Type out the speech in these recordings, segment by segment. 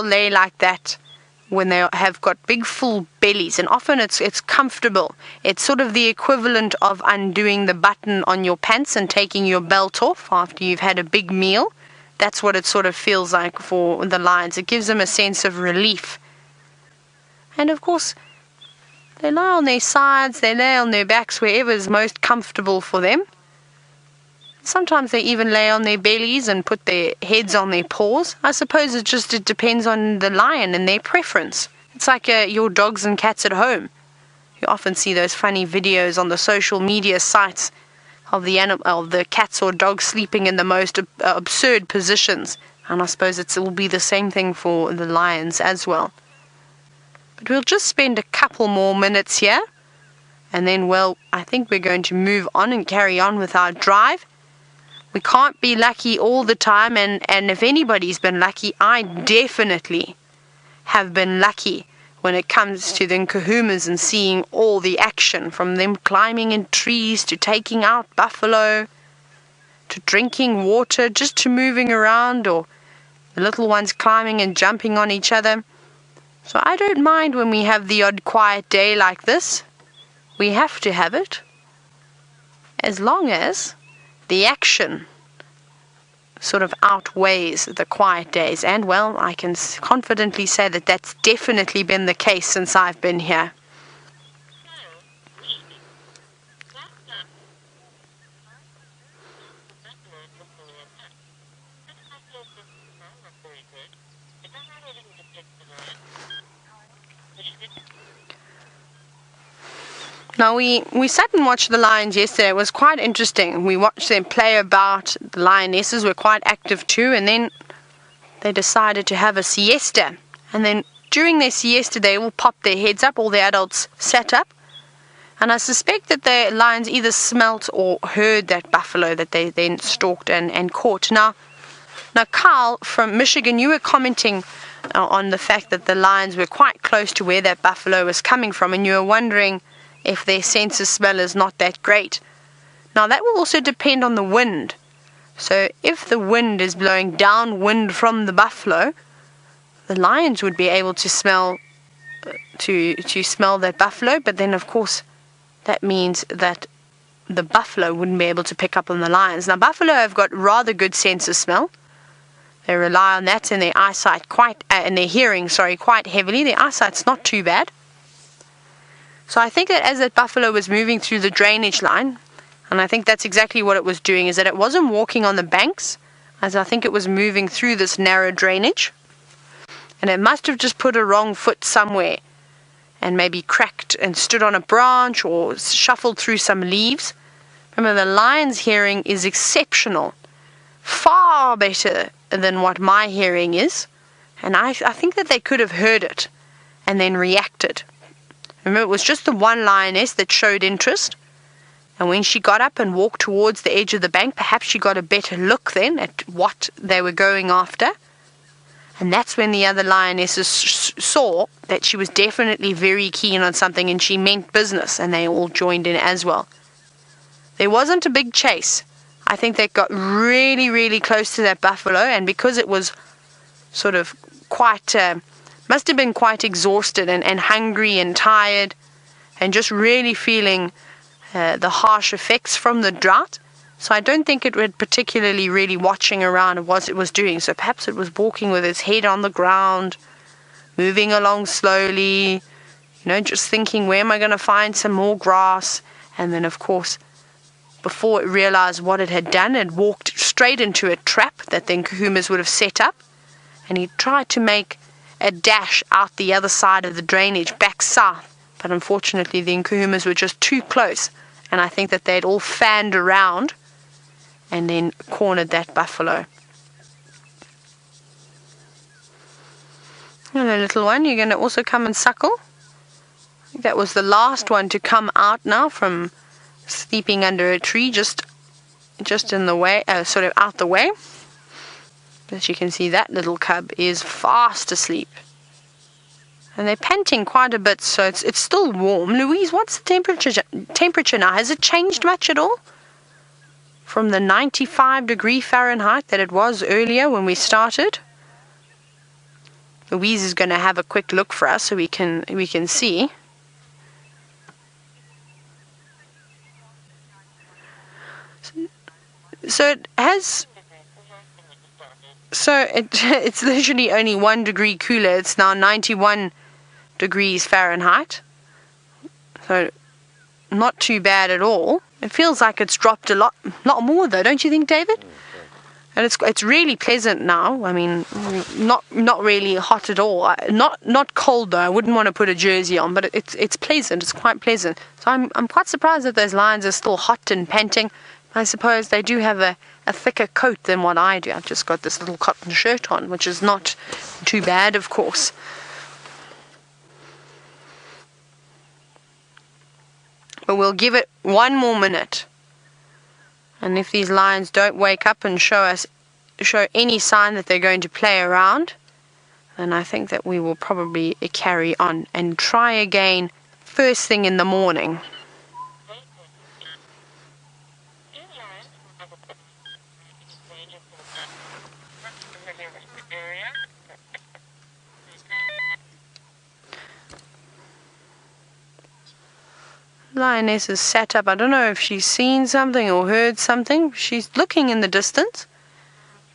lay like that when they have got big full bellies, and often it's comfortable. It's sort of the equivalent of undoing the button on your pants and taking your belt off after you've had a big meal. That's what it sort of feels like for the lions. It gives them a sense of relief. And of course, they lie on their sides, they lay on their backs, wherever is most comfortable for them. Sometimes they even lay on their bellies and put their heads on their paws. I suppose it depends on the lion and their preference. It's like your dogs and cats at home. You often see those funny videos on the social media sites of the cats or dogs sleeping in the most absurd positions. And I suppose it will be the same thing for the lions as well. But we'll just spend a couple more minutes here. And then, well, I think we're going to move on and carry on with our drive. We can't be lucky all the time, and if anybody's been lucky, I definitely have been lucky when it comes to the Nkuhumas and seeing all the action, from them climbing in trees to taking out buffalo to drinking water, just to moving around, or the little ones climbing and jumping on each other. So I don't mind when we have the odd quiet day like this. We have to have it, as long as the action sort of outweighs the quiet days. And, well, I can confidently say that that's definitely been the case since I've been here. Now, we sat and watched the lions yesterday. It was quite interesting. We watched them play about. The lionesses were quite active too, and then they decided to have a siesta. And then during their siesta, they all popped their heads up. All the adults sat up. And I suspect that the lions either smelt or heard that buffalo that they then stalked and caught. Now, Carl from Michigan, you were commenting on the fact that the lions were quite close to where that buffalo was coming from, and you were wondering if their sense of smell is not that great. Now, that will also depend on the wind. So if the wind is blowing downwind from the buffalo, the lions would be able to smell that buffalo, but then of course that means that the buffalo wouldn't be able to pick up on the lions. Now, buffalo have got rather good sense of smell. They rely on that in their eyesight in their hearing quite heavily. Their eyesight's not too bad. So I think that as that buffalo was moving through the drainage line, and I think that's exactly what it was doing, is that it wasn't walking on the banks, as I think it was moving through this narrow drainage, and it must have just put a wrong foot somewhere and maybe cracked and stood on a branch or shuffled through some leaves. Remember, the lion's hearing is exceptional, far better than what my hearing is, and I think that they could have heard it and then reacted. Remember, it was just the one lioness that showed interest, and when she got up and walked towards the edge of the bank, perhaps she got a better look then at what they were going after, and that's when the other lionesses saw that she was definitely very keen on something and she meant business, and they all joined in as well. There wasn't a big chase. I think they got really, really close to that buffalo, and because it was sort of quite must have been quite exhausted and hungry and tired and just really feeling the harsh effects from the drought. So I don't think it was particularly really watching around what it was doing. So perhaps it was walking with its head on the ground, moving along slowly, just thinking, where am I going to find some more grass? And then, of course, before it realized what it had done, it walked straight into a trap that the Nkuhumas would have set up. And he tried to make a dash out the other side of the drainage back south, but unfortunately the Nkuhumas were just too close, and I think that they'd all fanned around and then cornered that buffalo. Hello, little one, you're going to also come and suckle? I think that was the last one to come out now from sleeping under a tree, just in the way, sort of out the way. As you can see, that little cub is fast asleep. And they're panting quite a bit, so it's still warm. Louise, what's the temperature now? Has it changed much at all? From the 95 degree Fahrenheit that it was earlier when we started? Louise is going to have a quick look for us so we can see. So it has. So it's literally only 1 degree cooler. It's now 91 degrees Fahrenheit. So not too bad at all. It feels like it's dropped a lot more though, don't you think, David? And it's really pleasant now. I mean, not really hot at all. Not cold though. I wouldn't want to put a jersey on, but it's pleasant. It's quite pleasant. So I'm quite surprised that those lions are still hot and panting. I suppose they do have a thicker coat than what I do. I've just got this little cotton shirt on, which is not too bad, of course. But we'll give it 1 more minute. And if these lions don't wake up and show any sign that they're going to play around, then I think that we will probably carry on and try again first thing in the morning. Lioness is sat up. I don't know if she's seen something or heard something. She's looking in the distance.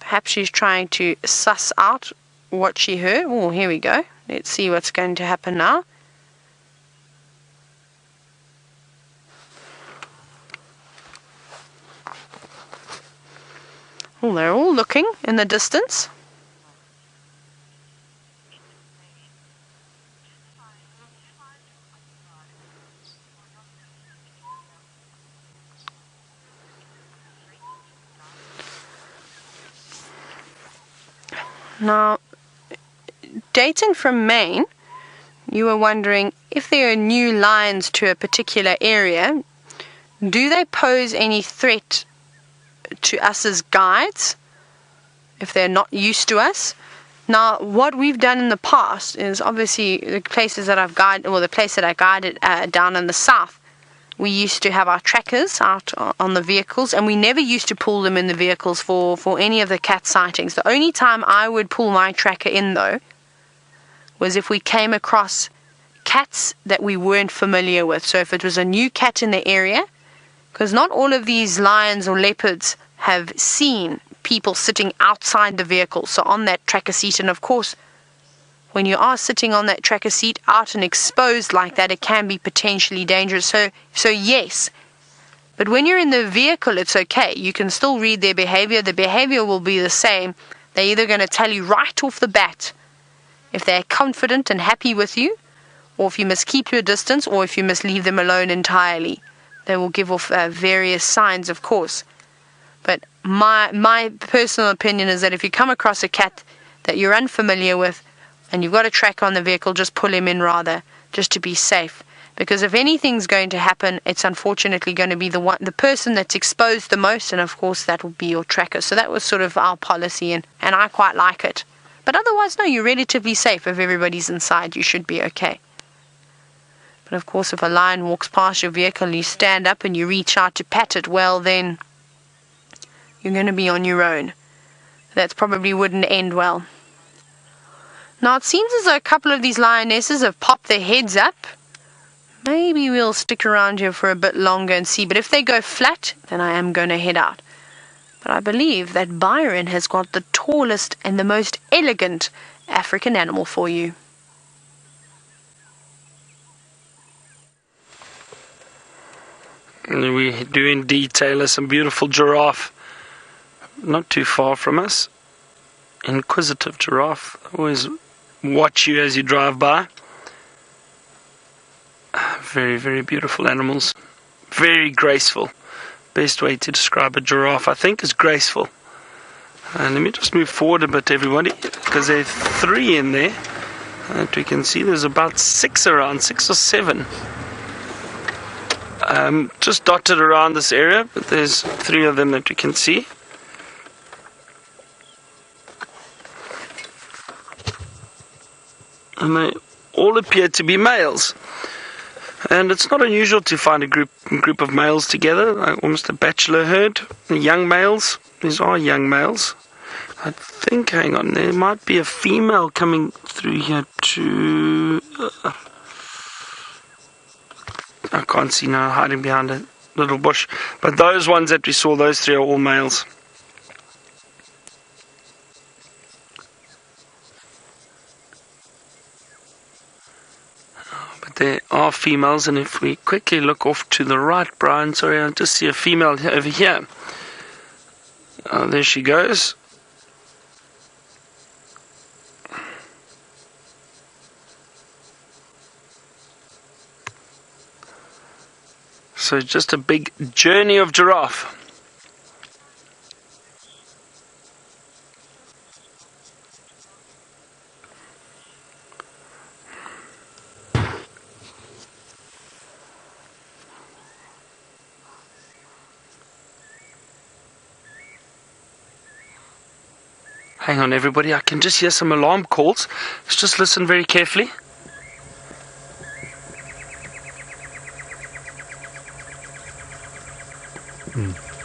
Perhaps she's trying to suss out what she heard. Oh, here we go. Let's see what's going to happen now. Oh, they're all looking in the distance. Now, Dayton from Maine, you were wondering if there are new lions to a particular area, do they pose any threat to us as guides if they're not used to us? Now, what we've done in the past is obviously the places that I've guided, or the place that I guided down in the south, we used to have our trackers out on the vehicles, and we never used to pull them in the vehicles for any of the cat sightings. The only time I would pull my tracker in, though, was if we came across cats that we weren't familiar with. So if it was a new cat in the area, because not all of these lions or leopards have seen people sitting outside the vehicle, so on that tracker seat. And of course, when you are sitting on that tracker seat out and exposed like that, it can be potentially dangerous. So yes, but when you're in the vehicle, it's okay. You can still read their behavior. The behavior will be the same. They're either going to tell you right off the bat if they're confident and happy with you, or if you must keep your distance, or if you must leave them alone entirely. They will give off various signs, of course. But my personal opinion is that if you come across a cat that you're unfamiliar with, and you've got a tracker on the vehicle, just pull him in rather, just to be safe. Because if anything's going to happen, it's unfortunately going to be the person that's exposed the most, and of course that will be your tracker. So that was sort of our policy, and I quite like it. But otherwise, no, you're relatively safe. If everybody's inside, you should be okay. But of course, if a lion walks past your vehicle and you stand up and you reach out to pat it, well then, you're going to be on your own. That probably wouldn't end well. Now, it seems as though a couple of these lionesses have popped their heads up. Maybe we'll stick around here for a bit longer and see. But if they go flat, then I am going to head out. But I believe that Byron has got the tallest and the most elegant African animal for you. And we do indeed, Taylor, some beautiful giraffe. Not too far from us. Inquisitive giraffe. Always watch you as you drive by. Very, very beautiful animals. Very graceful. Best way to describe a giraffe, I think, is graceful. And let me just move forward a bit, everybody, because there are 3 in there. And we can see there's about 6 around, 6 or 7. Just dotted around this area, but there's 3 of them that we can see. And they all appear to be males. And it's not unusual to find a group of males together, like almost a bachelor herd. Young males, these are young males. I think, hang on, there might be a female coming through here too. I can't see now, hiding behind a little bush. But those ones that we saw, those three are all males. But there are females, and if we quickly look off to the right, Brian, sorry, I just see a female over here. Oh, there she goes. So just a big journey of giraffe. Hang on everybody, I can just hear some alarm calls. Let's just listen very carefully.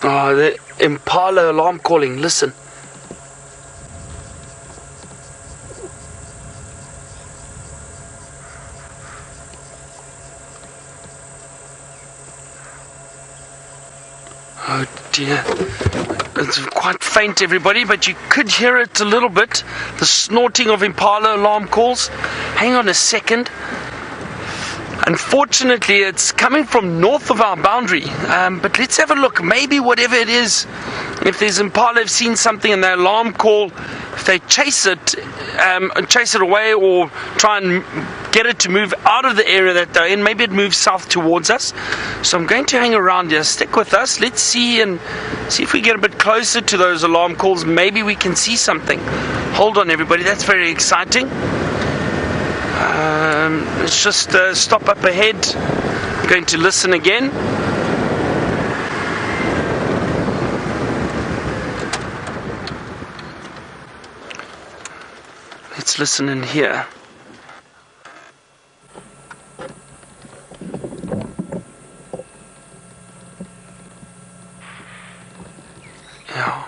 Oh, the impala alarm calling, listen. Oh dear. It's quite faint everybody, but you could hear it a little bit. The snorting of impala alarm calls. Hang on a second. Unfortunately, it's coming from north of our boundary, but let's have a look. Maybe whatever it is, if there's impala have seen something and the alarm call, if they chase it away or try and get it to move out of the area that they're in, maybe it moves south towards us. So I'm going to hang around here. Stick with us. Let's see if we get a bit closer to those alarm calls. Maybe we can see something. Hold on, everybody. That's very exciting. Let's just stop up ahead. I'm going to listen again. Let's listen in here. Yeah.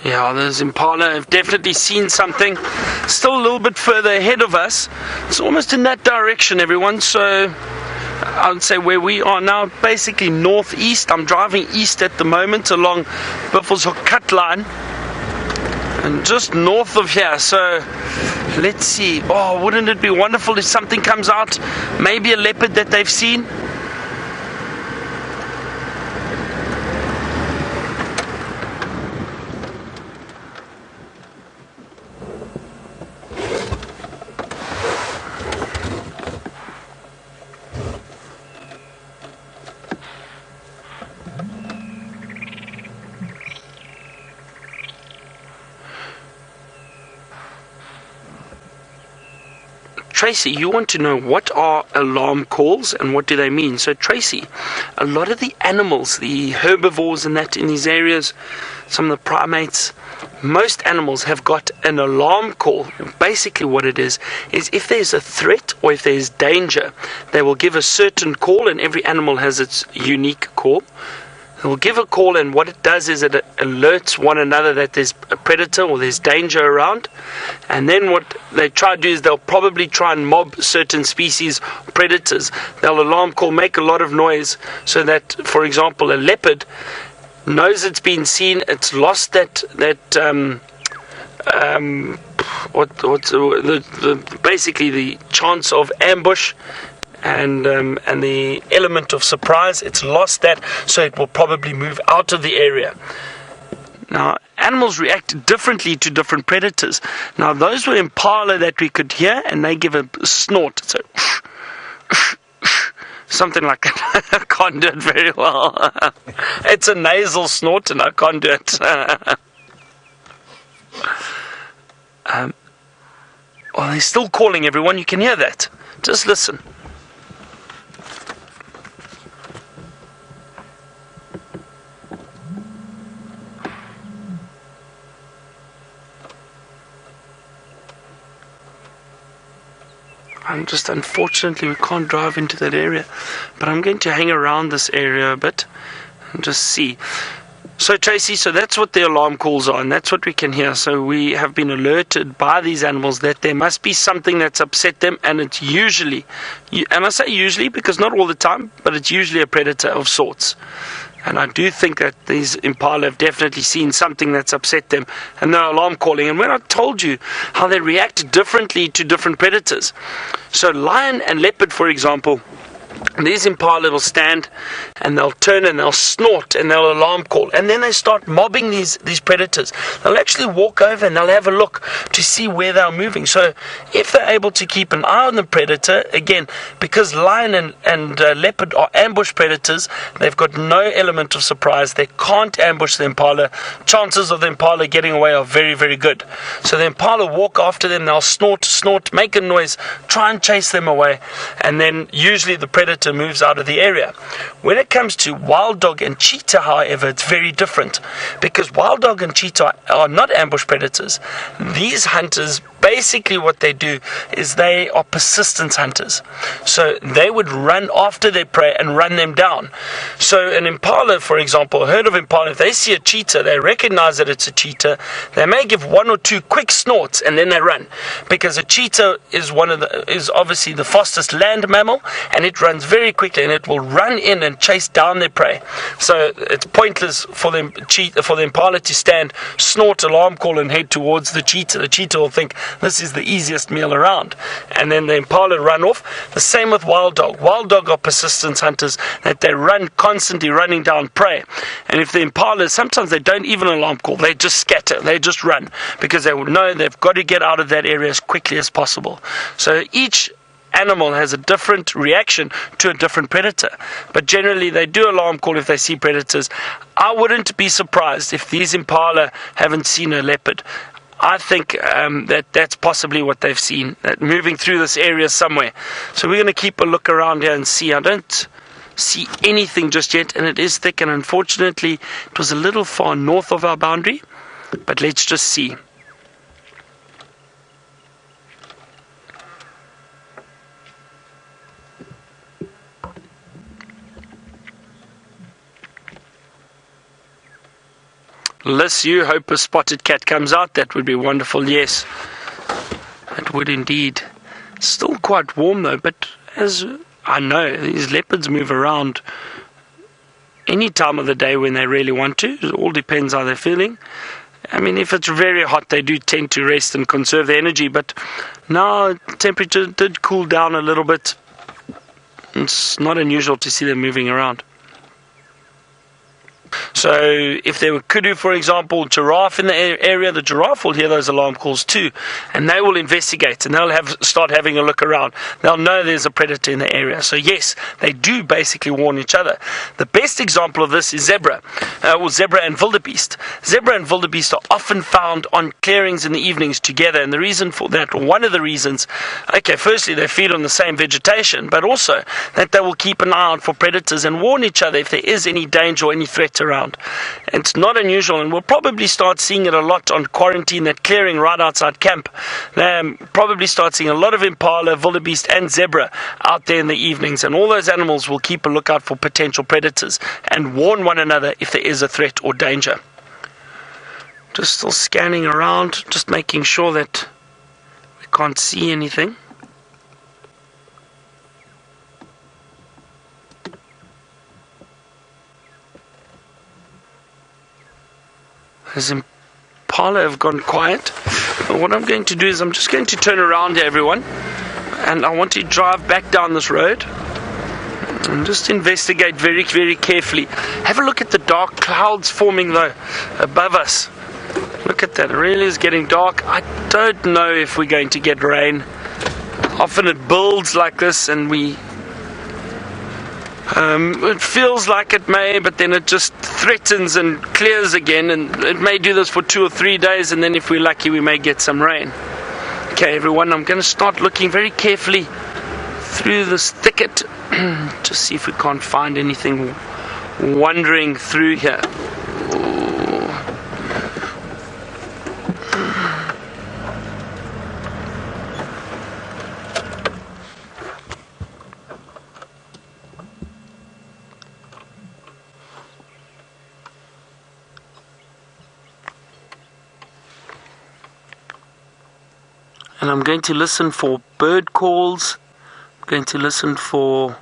Yeah, those impala have definitely seen something. Still a little bit further ahead of us. It's almost in that direction, everyone. So I would say where we are now, basically northeast. I'm driving east at the moment along Buffels Hook Cut Line. And just north of here. So let's see. Oh, wouldn't it be wonderful if something comes out? Maybe a leopard that they've seen. Tracy, you want to know what are alarm calls and what do they mean? So Tracy, a lot of the animals, the herbivores and that in these areas, some of the primates, most animals have got an alarm call. Basically what it is if there's a threat or if there's danger, they will give a certain call, and every animal has its unique call. It will give a call, and what it does is it alerts one another that there's a predator or there's danger around. And then what they try to do is they'll probably try and mob certain species, predators. They'll alarm call, make a lot of noise, so that, for example, a leopard knows it's been seen, it's lost basically the chance of ambush. And the element of surprise, it's lost that, so it will probably move out of the area. Now, animals react differently to different predators. Now, those were impala that we could hear, and they give a snort. So, something like that. I can't do it very well. It's a nasal snort, and I can't do it. They're still calling, everyone. You can hear that. Just listen. Unfortunately, we can't drive into that area. But I'm going to hang around this area a bit and just see. So Tracy, so that's what the alarm calls are, and that's what we can hear. So we have been alerted by these animals that there must be something that's upset them, and it's usually, and I say usually because not all the time, but it's usually a predator of sorts. And I do think that these impala have definitely seen something that's upset them, and they're alarm calling. And when I told you how they react differently to different predators, so lion and leopard, for example, these impala will stand and they'll turn and they'll snort and they'll alarm call, and then they start mobbing these predators. They'll actually walk over and they'll have a look to see where they're moving. So if they're able to keep an eye on the predator, again, because lion and leopard are ambush predators, they've got no element of surprise. They can't ambush the impala. Chances of the impala getting away are very, very good. So the impala walk after them, they'll snort, make a noise, try and chase them away, and then usually the predator moves out of the area. When it comes to wild dog and cheetah, however, it's very different, because wild dog and cheetah are not ambush predators. These hunters, basically what they do is they are persistence hunters. So they would run after their prey and run them down. So an impala, for example, a herd of impala, if they see a cheetah, they recognize that it's a cheetah. They may give one or two quick snorts and then they run, because a cheetah is obviously the fastest land mammal, and it runs very quickly, and it will run in and chase down their prey. So it's pointless for the impala to stand, snort, alarm call, and head towards the cheetah. The cheetah will think this is the easiest meal around, and then the impala run off. The same with wild dog. Wild dog are persistence hunters, that they run constantly, running down prey. And if the impala, sometimes they don't even alarm call, they just scatter, they just run, because they will know they've got to get out of that area as quickly as possible. So each animal has a different reaction to a different predator, but generally they do alarm call if they see predators. I wouldn't be surprised if these impala haven't seen a leopard. I think that's possibly what they've seen, that moving through this area somewhere. So we're going to keep a look around here and see. I don't see anything just yet, and it is thick, and unfortunately it was a little far north of our boundary, but let's just see. Unless you hope a spotted cat comes out, that would be wonderful. Yes, it would indeed. Still quite warm though, but as I know, these leopards move around any time of the day when they really want to. It all depends how they're feeling. I mean, if it's very hot, they do tend to rest and conserve their energy, but now temperature did cool down a little bit. It's not unusual to see them moving around. So if there were kudu, for example, giraffe in the area, the giraffe will hear those alarm calls too, and they will investigate, and they'll start having a look around. They'll know there's a predator in the area. So yes, they do basically warn each other. The best example of this is zebra and wildebeest. Zebra and wildebeest are often found on clearings in the evenings together, and the reason for that, one of the reasons, firstly they feed on the same vegetation, but also that they will keep an eye out for predators and warn each other if there is any danger or any threat around. It's not unusual, and we'll probably start seeing it a lot on quarantine, that clearing right outside camp. Probably start seeing a lot of impala, wildebeest and zebra out there in the evenings, and all those animals will keep a lookout for potential predators and warn one another if there is a threat or danger. Just still scanning around, just making sure that we can't see anything. As impala have gone quiet, what I'm going to do is I'm just going to turn around here, everyone, and I want to drive back down this road and just investigate very, very carefully. Have a look at the dark clouds forming though above us. Look at that, it really is getting dark. I don't know if we're going to get rain. Often it builds like this, and it feels like it may, but then it just threatens and clears again, and it may do this for 2 or 3 days, and then if we're lucky we may get some rain. Okay everyone, I'm going to start looking very carefully through this thicket to see if we can't find anything wandering through here. And I'm going to listen for bird calls. I'm going to listen for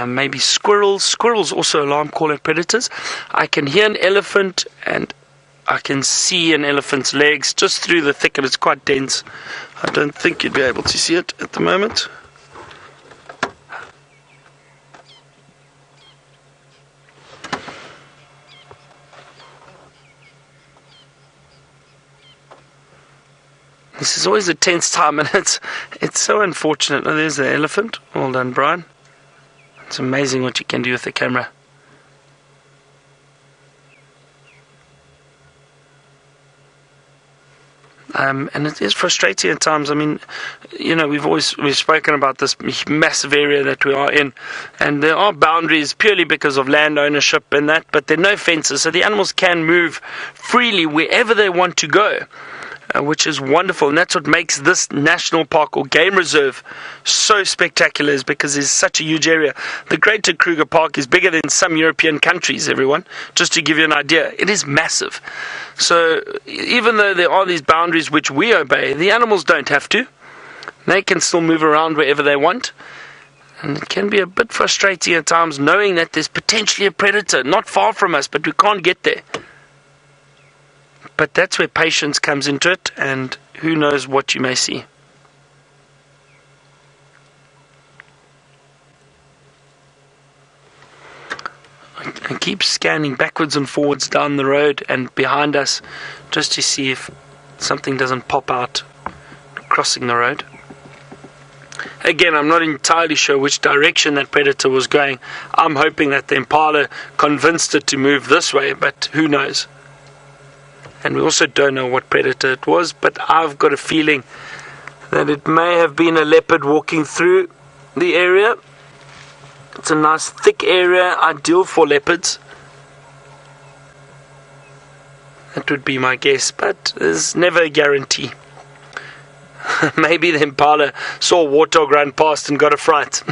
maybe squirrels. Squirrels also alarm call at predators. I can hear an elephant and I can see an elephant's legs just through the thicket. It's quite dense. I don't think you'd be able to see it at the moment. This is always a tense time, and it's so unfortunate. Oh, there's the elephant. Well done, Brian. It's amazing what you can do with the camera. And it is frustrating at times. I mean, you know, we've spoken about this massive area that we are in, and there are boundaries purely because of land ownership and that, but there are no fences, so the animals can move freely wherever they want to go. Which is wonderful, and that's what makes this national park or game reserve so spectacular, is because it's such a huge area. The Greater Kruger Park is bigger than some European countries, everyone, just to give you an idea. It is massive. So even though there are these boundaries which we obey, the animals don't have to. They can still move around wherever they want. And it can be a bit frustrating at times knowing that there's potentially a predator not far from us, but we can't get there. But that's where patience comes into it, and who knows what you may see. I keep scanning backwards and forwards down the road and behind us just to see if something doesn't pop out crossing the road. Again, I'm not entirely sure which direction that predator was going. I'm hoping that the impala convinced it to move this way, but who knows? And we also don't know what predator it was, but I've got a feeling that it may have been a leopard walking through the area. It's a nice thick area, ideal for leopards. That would be my guess, but there's never a guarantee. Maybe the impala saw a warthog run past and got a fright.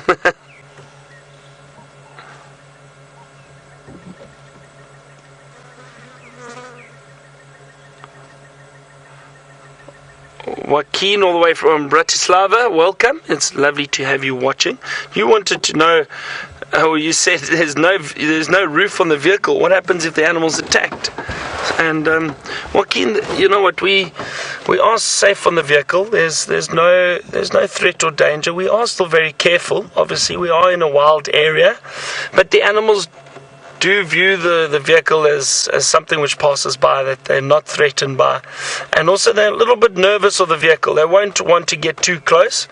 Joaquin, all the way from Bratislava, welcome. It's lovely to have you watching. You wanted to know, you said there's no roof on the vehicle. What happens if the animal's attacked? And Joaquin, you know what, we are safe on the vehicle. There's no threat or danger. We are still very careful. Obviously, we are in a wild area, but the animals do view the vehicle as something which passes by, that they're not threatened by. And also they're a little bit nervous of the vehicle. They won't want to get too close.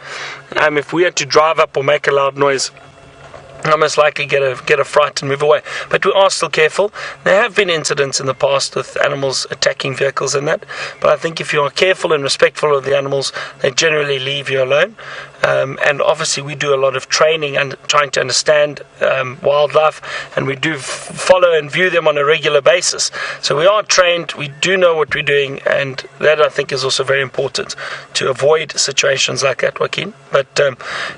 If we had to drive up or make a loud noise, I'll most likely get a fright and move away. But we are still careful. There have been incidents in the past with animals attacking vehicles and that, but I think if you are careful and respectful of the animals, they generally leave you alone. And obviously we do a lot of training and trying to understand wildlife, and we do follow and view them on a regular basis. So we are trained, we do know what we're doing, and that I think is also very important to avoid situations like that, Joaquin. But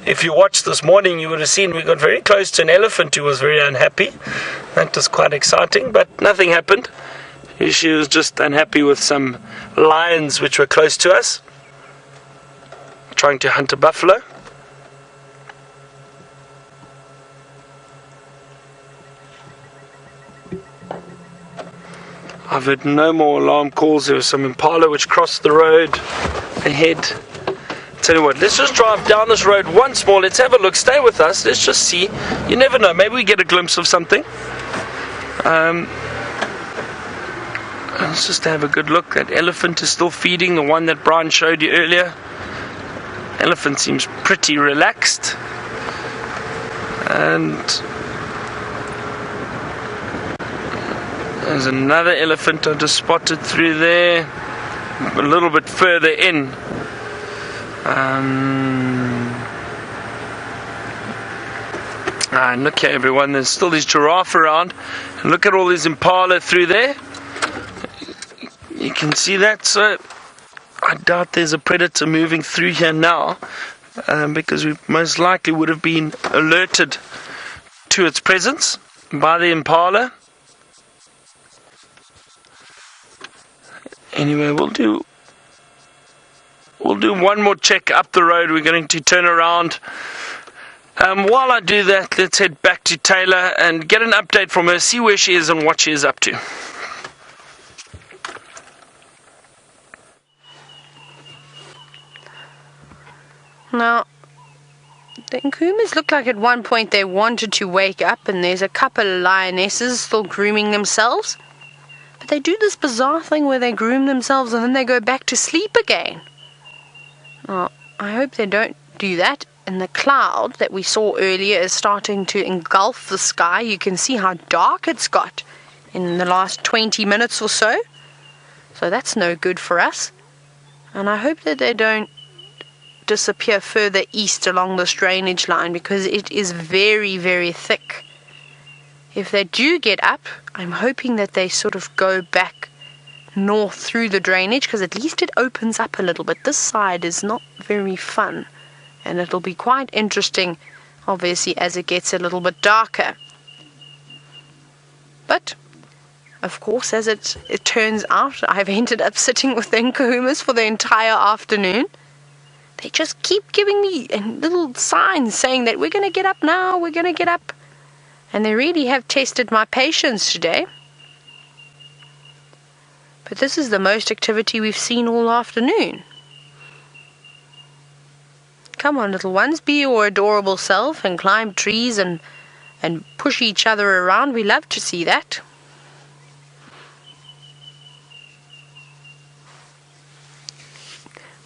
if you watched this morning, you would have seen we got very close to an elephant who was very unhappy. That was quite exciting, but nothing happened. She was just unhappy with some lions which were close to us, trying to hunt a buffalo. I've heard no more alarm calls. There was some impala which crossed the road ahead. Tell you what, let's just drive down this road once more. Let's have a look. Stay with us. Let's just see. You never know. Maybe we get a glimpse of something. Let's just have a good look. That elephant is still feeding, the one that Brian showed you earlier. Elephant seems pretty relaxed. And there's another elephant I just spotted through there, a little bit further in. And look here, everyone, there's still this giraffe around. And look at all these impala through there. You can see that, so I doubt there's a predator moving through here now, because we most likely would have been alerted to its presence by the impala. Anyway, we'll do one more check up the road. We're going to turn around. While I do that, let's head back to Taylor and get an update from her, see where she is and what she is up to. Now, the Nkuhumas look like at one point they wanted to wake up, and there's a couple of lionesses still grooming themselves. But they do this bizarre thing where they groom themselves and then they go back to sleep again. Now, I hope they don't do that. And the cloud that we saw earlier is starting to engulf the sky. You can see how dark it's got in the last 20 minutes or so. So that's no good for us. And I hope that they don't disappear further east along this drainage line, because it is very, very thick. If they do get up, I'm hoping that they sort of go back north through the drainage, because at least it opens up a little bit. This side is not very fun, and it'll be quite interesting, obviously, as it gets a little bit darker. But of course, as it turns out, I've ended up sitting with the Nkuhumas for the entire afternoon. They just keep giving me little signs saying that we're going to get up now, we're going to get up. And they really have tested my patience today. But this is the most activity we've seen all afternoon. Come on, little ones, be your adorable self and climb trees and push each other around. We love to see that.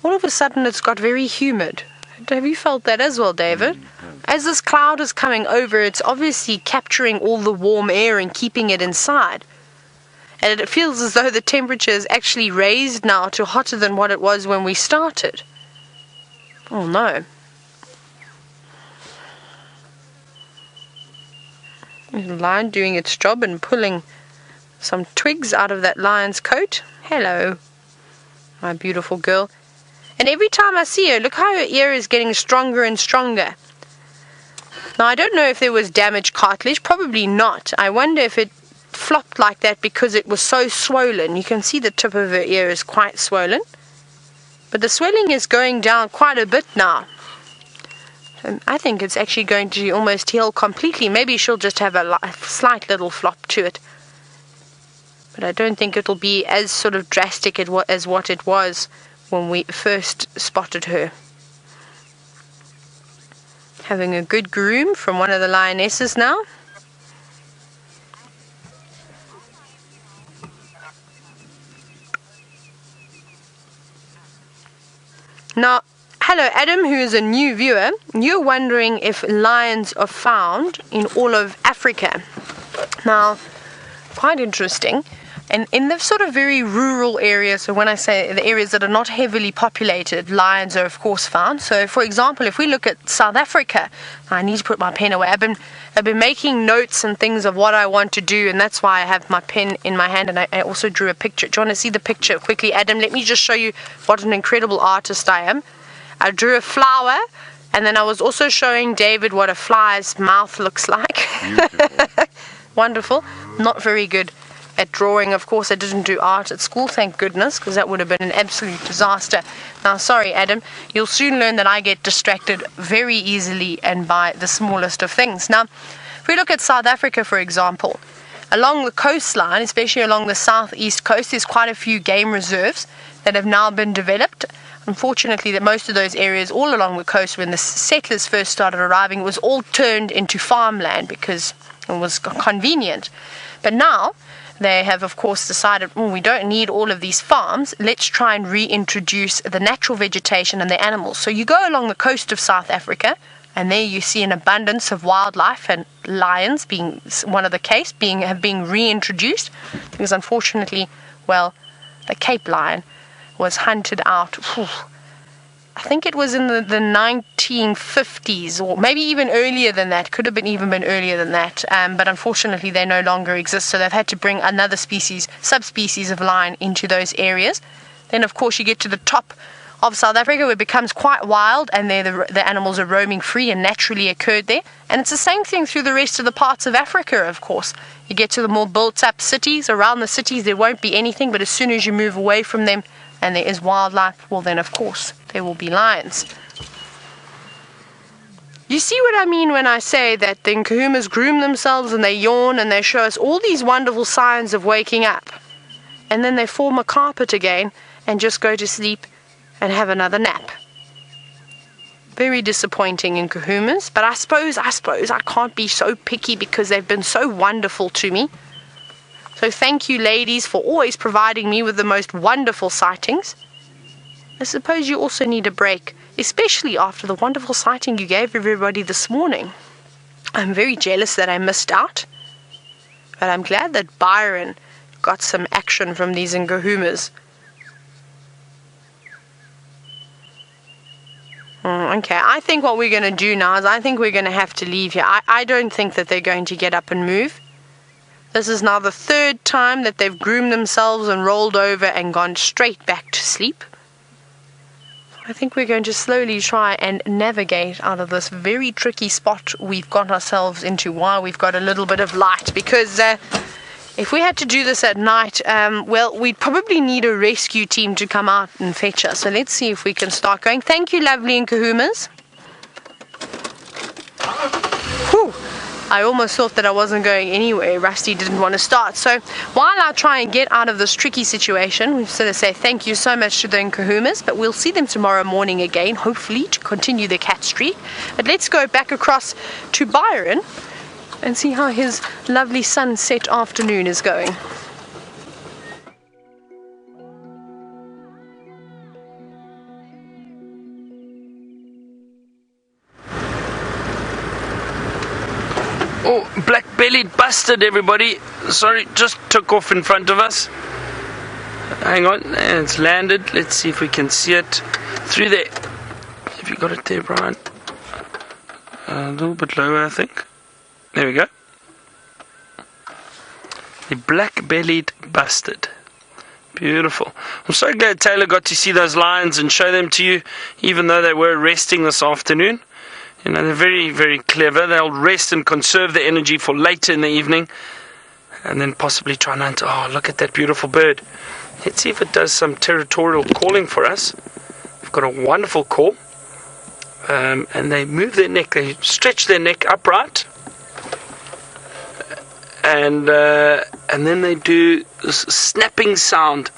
All of a sudden it's got very humid. Have you felt that as well, David? As this cloud is coming over, it's obviously capturing all the warm air and keeping it inside. And it feels as though the temperature is actually raised now to hotter than what it was when we started. Oh no. There's a lion doing its job and pulling some twigs out of that lion's coat. Hello, my beautiful girl. And every time I see her, look how her ear is getting stronger and stronger. Now, I don't know if there was damaged cartilage. Probably not. I wonder if it flopped like that because it was so swollen. You can see the tip of her ear is quite swollen. But the swelling is going down quite a bit now. So I think it's actually going to almost heal completely. Maybe she'll just have a slight little flop to it. But I don't think it'll be as sort of drastic as what it was when we first spotted her. Having a good groom from one of the lionesses now. Now, hello Adam, who is a new viewer. You're wondering if lions are found in all of Africa. Now, quite interesting. And in the sort of very rural areas, so when I say the areas that are not heavily populated, lions are of course found. So for example, if we look at South Africa, I need to put my pen away. I've been making notes and things of what I want to do, and that's why I have my pen in my hand, and I also drew a picture. Do you want to see the picture quickly, Adam? Let me just show you what an incredible artist I am. I drew a flower, and then I was also showing David what a fly's mouth looks like. Wonderful. Not very good at drawing, of course. I didn't do art at school, thank goodness, because that would have been an absolute disaster. Now, sorry, Adam, you'll soon learn that I get distracted very easily and by the smallest of things. Now, if we look at South Africa, for example, along the coastline, especially along the southeast coast, there's quite a few game reserves that have now been developed. Unfortunately, that most of those areas all along the coast, when the settlers first started arriving, was all turned into farmland because it was convenient. But now, they have, of course, decided, we don't need all of these farms. Let's try and reintroduce the natural vegetation and the animals. So you go along the coast of South Africa, and there you see an abundance of wildlife, and lions being one of the case, have been reintroduced, because unfortunately, well, the Cape lion was hunted out. I think it was in the 1950s, or maybe even earlier than that. Could have even been earlier than that. But unfortunately, they no longer exist. So they've had to bring another subspecies of lion into those areas. Then, of course, you get to the top of South Africa, where it becomes quite wild, and there the animals are roaming free and naturally occurred there. And it's the same thing through the rest of the parts of Africa, of course. You get to the more built-up cities. Around the cities, there won't be anything, but as soon as you move away from them and there is wildlife, well then, of course, there will be lions. You see what I mean when I say that the Nkuhumas groom themselves and they yawn and they show us all these wonderful signs of waking up. And then they form a carpet again and just go to sleep and have another nap. Very disappointing Nkuhumas, but I suppose I can't be so picky because they've been so wonderful to me. So thank you, ladies, for always providing me with the most wonderful sightings. I suppose you also need a break, especially after the wonderful sighting you gave everybody this morning. I'm very jealous that I missed out, but I'm glad that Byron got some action from these Nkuhumas. Okay, I think what we're going to do now is I think we're going to have to leave here. I don't think that they're going to get up and move. This is now the third time that they've groomed themselves and rolled over and gone straight back to sleep. I think we're going to slowly try and navigate out of this very tricky spot we've got ourselves into while we've got a little bit of light, because if we had to do this at night, well, we'd probably need a rescue team to come out and fetch us. So let's see if we can start going. Thank you, lovely Nkuhumas. Whew. I almost thought that I wasn't going anywhere. Rusty didn't want to start. So while I try and get out of this tricky situation, we sort of say thank you so much to the Nkuhumas, but we'll see them tomorrow morning again, hopefully, to continue the cat streak. But let's go back across to Byron and see how his lovely sunset afternoon is going. Oh, black-bellied Bustard, everybody. Sorry, just took off in front of us. Hang on, and it's landed. Let's see if we can see it through there. Have you got it there, Brian? A little bit lower, I think. There we go. The black-bellied Bustard. Beautiful. I'm so glad Taylor got to see those lions and show them to you, even though they were resting this afternoon. You know, they're very, very clever. They'll rest and conserve the energy for later in the evening, and then possibly try and hunt. Oh, look at that beautiful bird. Let's see if it does some territorial calling for us. We've got a wonderful call. And they move their neck. They stretch their neck upright. And then they do this snapping sound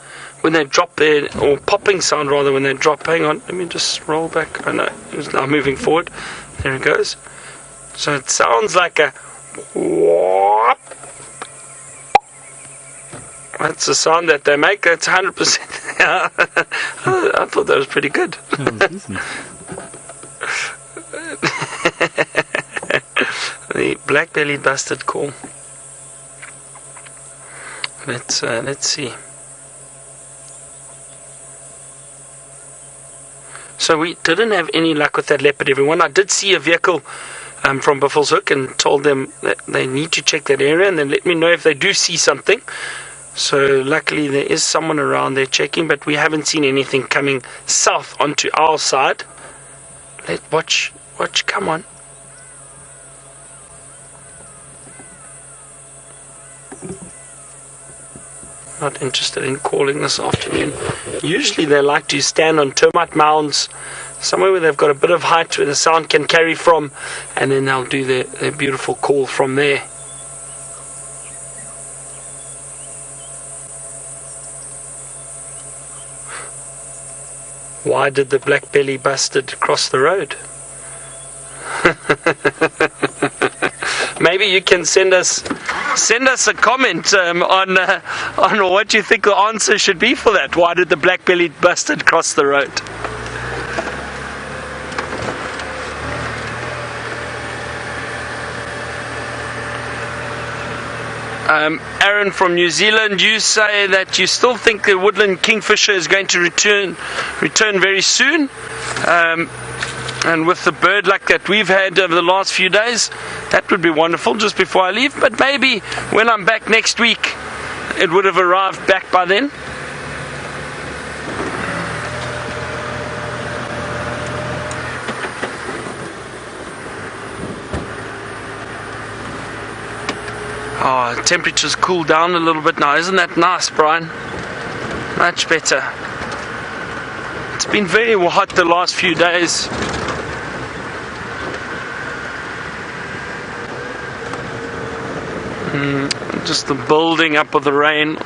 when they drop their, or popping sound rather, when they drop. Hang on, let me just roll back. Oh no, it's now moving forward. There it goes. So it sounds like a whoop. That's the sound that they make. That's 100%. I thought that was pretty good. The black-bellied Bustard call. Let's see. So we didn't have any luck with that leopard, everyone. I did see a vehicle from Buffelshoek and told them that they need to check that area and then let me know if they do see something. So luckily there is someone around there checking, but we haven't seen anything coming south onto our side. Watch, come on. Not interested in calling this afternoon. Usually they like to stand on termite mounds, somewhere where they've got a bit of height where the sound can carry from, and then they'll do their beautiful call from there. Why did the black-bellied Bustard cross the road? Maybe you can send us a comment on what you think the answer should be for that. Why did the black-bellied Bustard cross the road? Aaron from New Zealand, you say that you still think the woodland kingfisher is going to return very soon. And with the bird luck that we've had over the last few days, that would be wonderful just before I leave. But maybe when I'm back next week, it would have arrived back by then. Oh, temperature's cooled down a little bit now. Isn't that nice, Brian? Much better. It's been very hot the last few days. Just the building up of the rain.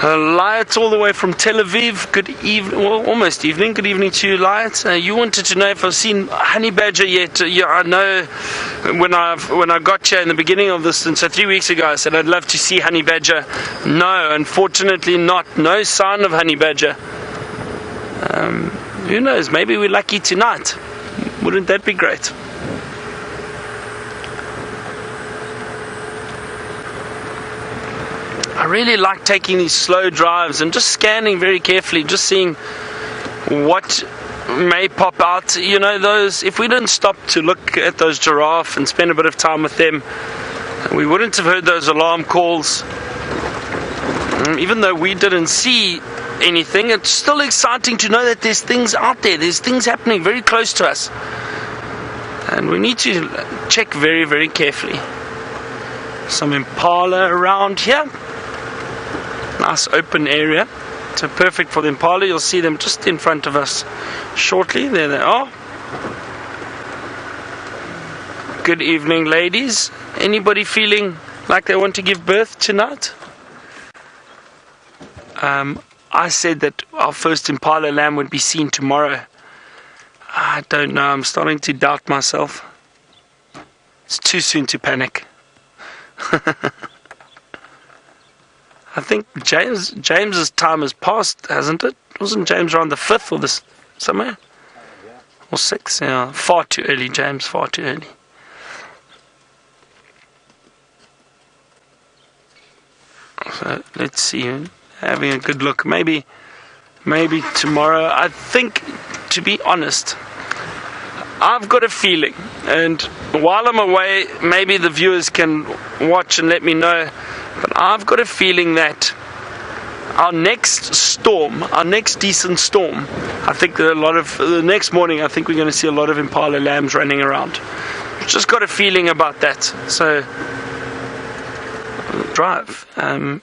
Light all the way from Tel Aviv. Good evening, well, almost evening. Good evening to you, Light. You wanted to know if I've seen honey badger yet. Yeah, I know. When I got here in the beginning of this, and so 3 weeks ago, I said I'd love to see honey badger. No, unfortunately not. No sign of honey badger. Who knows? Maybe we're lucky tonight. Wouldn't that be great? I really like taking these slow drives and just scanning very carefully, just seeing what may pop out. You know, those, if we didn't stop to look at those giraffe and spend a bit of time with them, we wouldn't have heard those alarm calls. Even though we didn't see anything, it's still exciting to know that there's things out there, there's things happening very close to us. And we need to check very, very carefully. Some impala around here. Nice open area, so perfect for the impala. You'll see them just in front of us shortly. There they are. Good evening, ladies. Anybody feeling like they want to give birth tonight? I said that our first impala lamb would be seen tomorrow. I don't know, I'm starting to doubt myself. It's too soon to panic. I think James's time has passed, hasn't it? Wasn't James around the 5th or this somewhere? Or 6th? Yeah, far too early, James, far too early. So let's see, having a good look. Maybe tomorrow. I think, to be honest, I've got a feeling, and while I'm away, maybe the viewers can watch and let me know. But I've got a feeling that our next storm, our next decent storm, I think that the next morning, I think we're going to see a lot of impala lambs running around. Just got a feeling about that. So, drive. You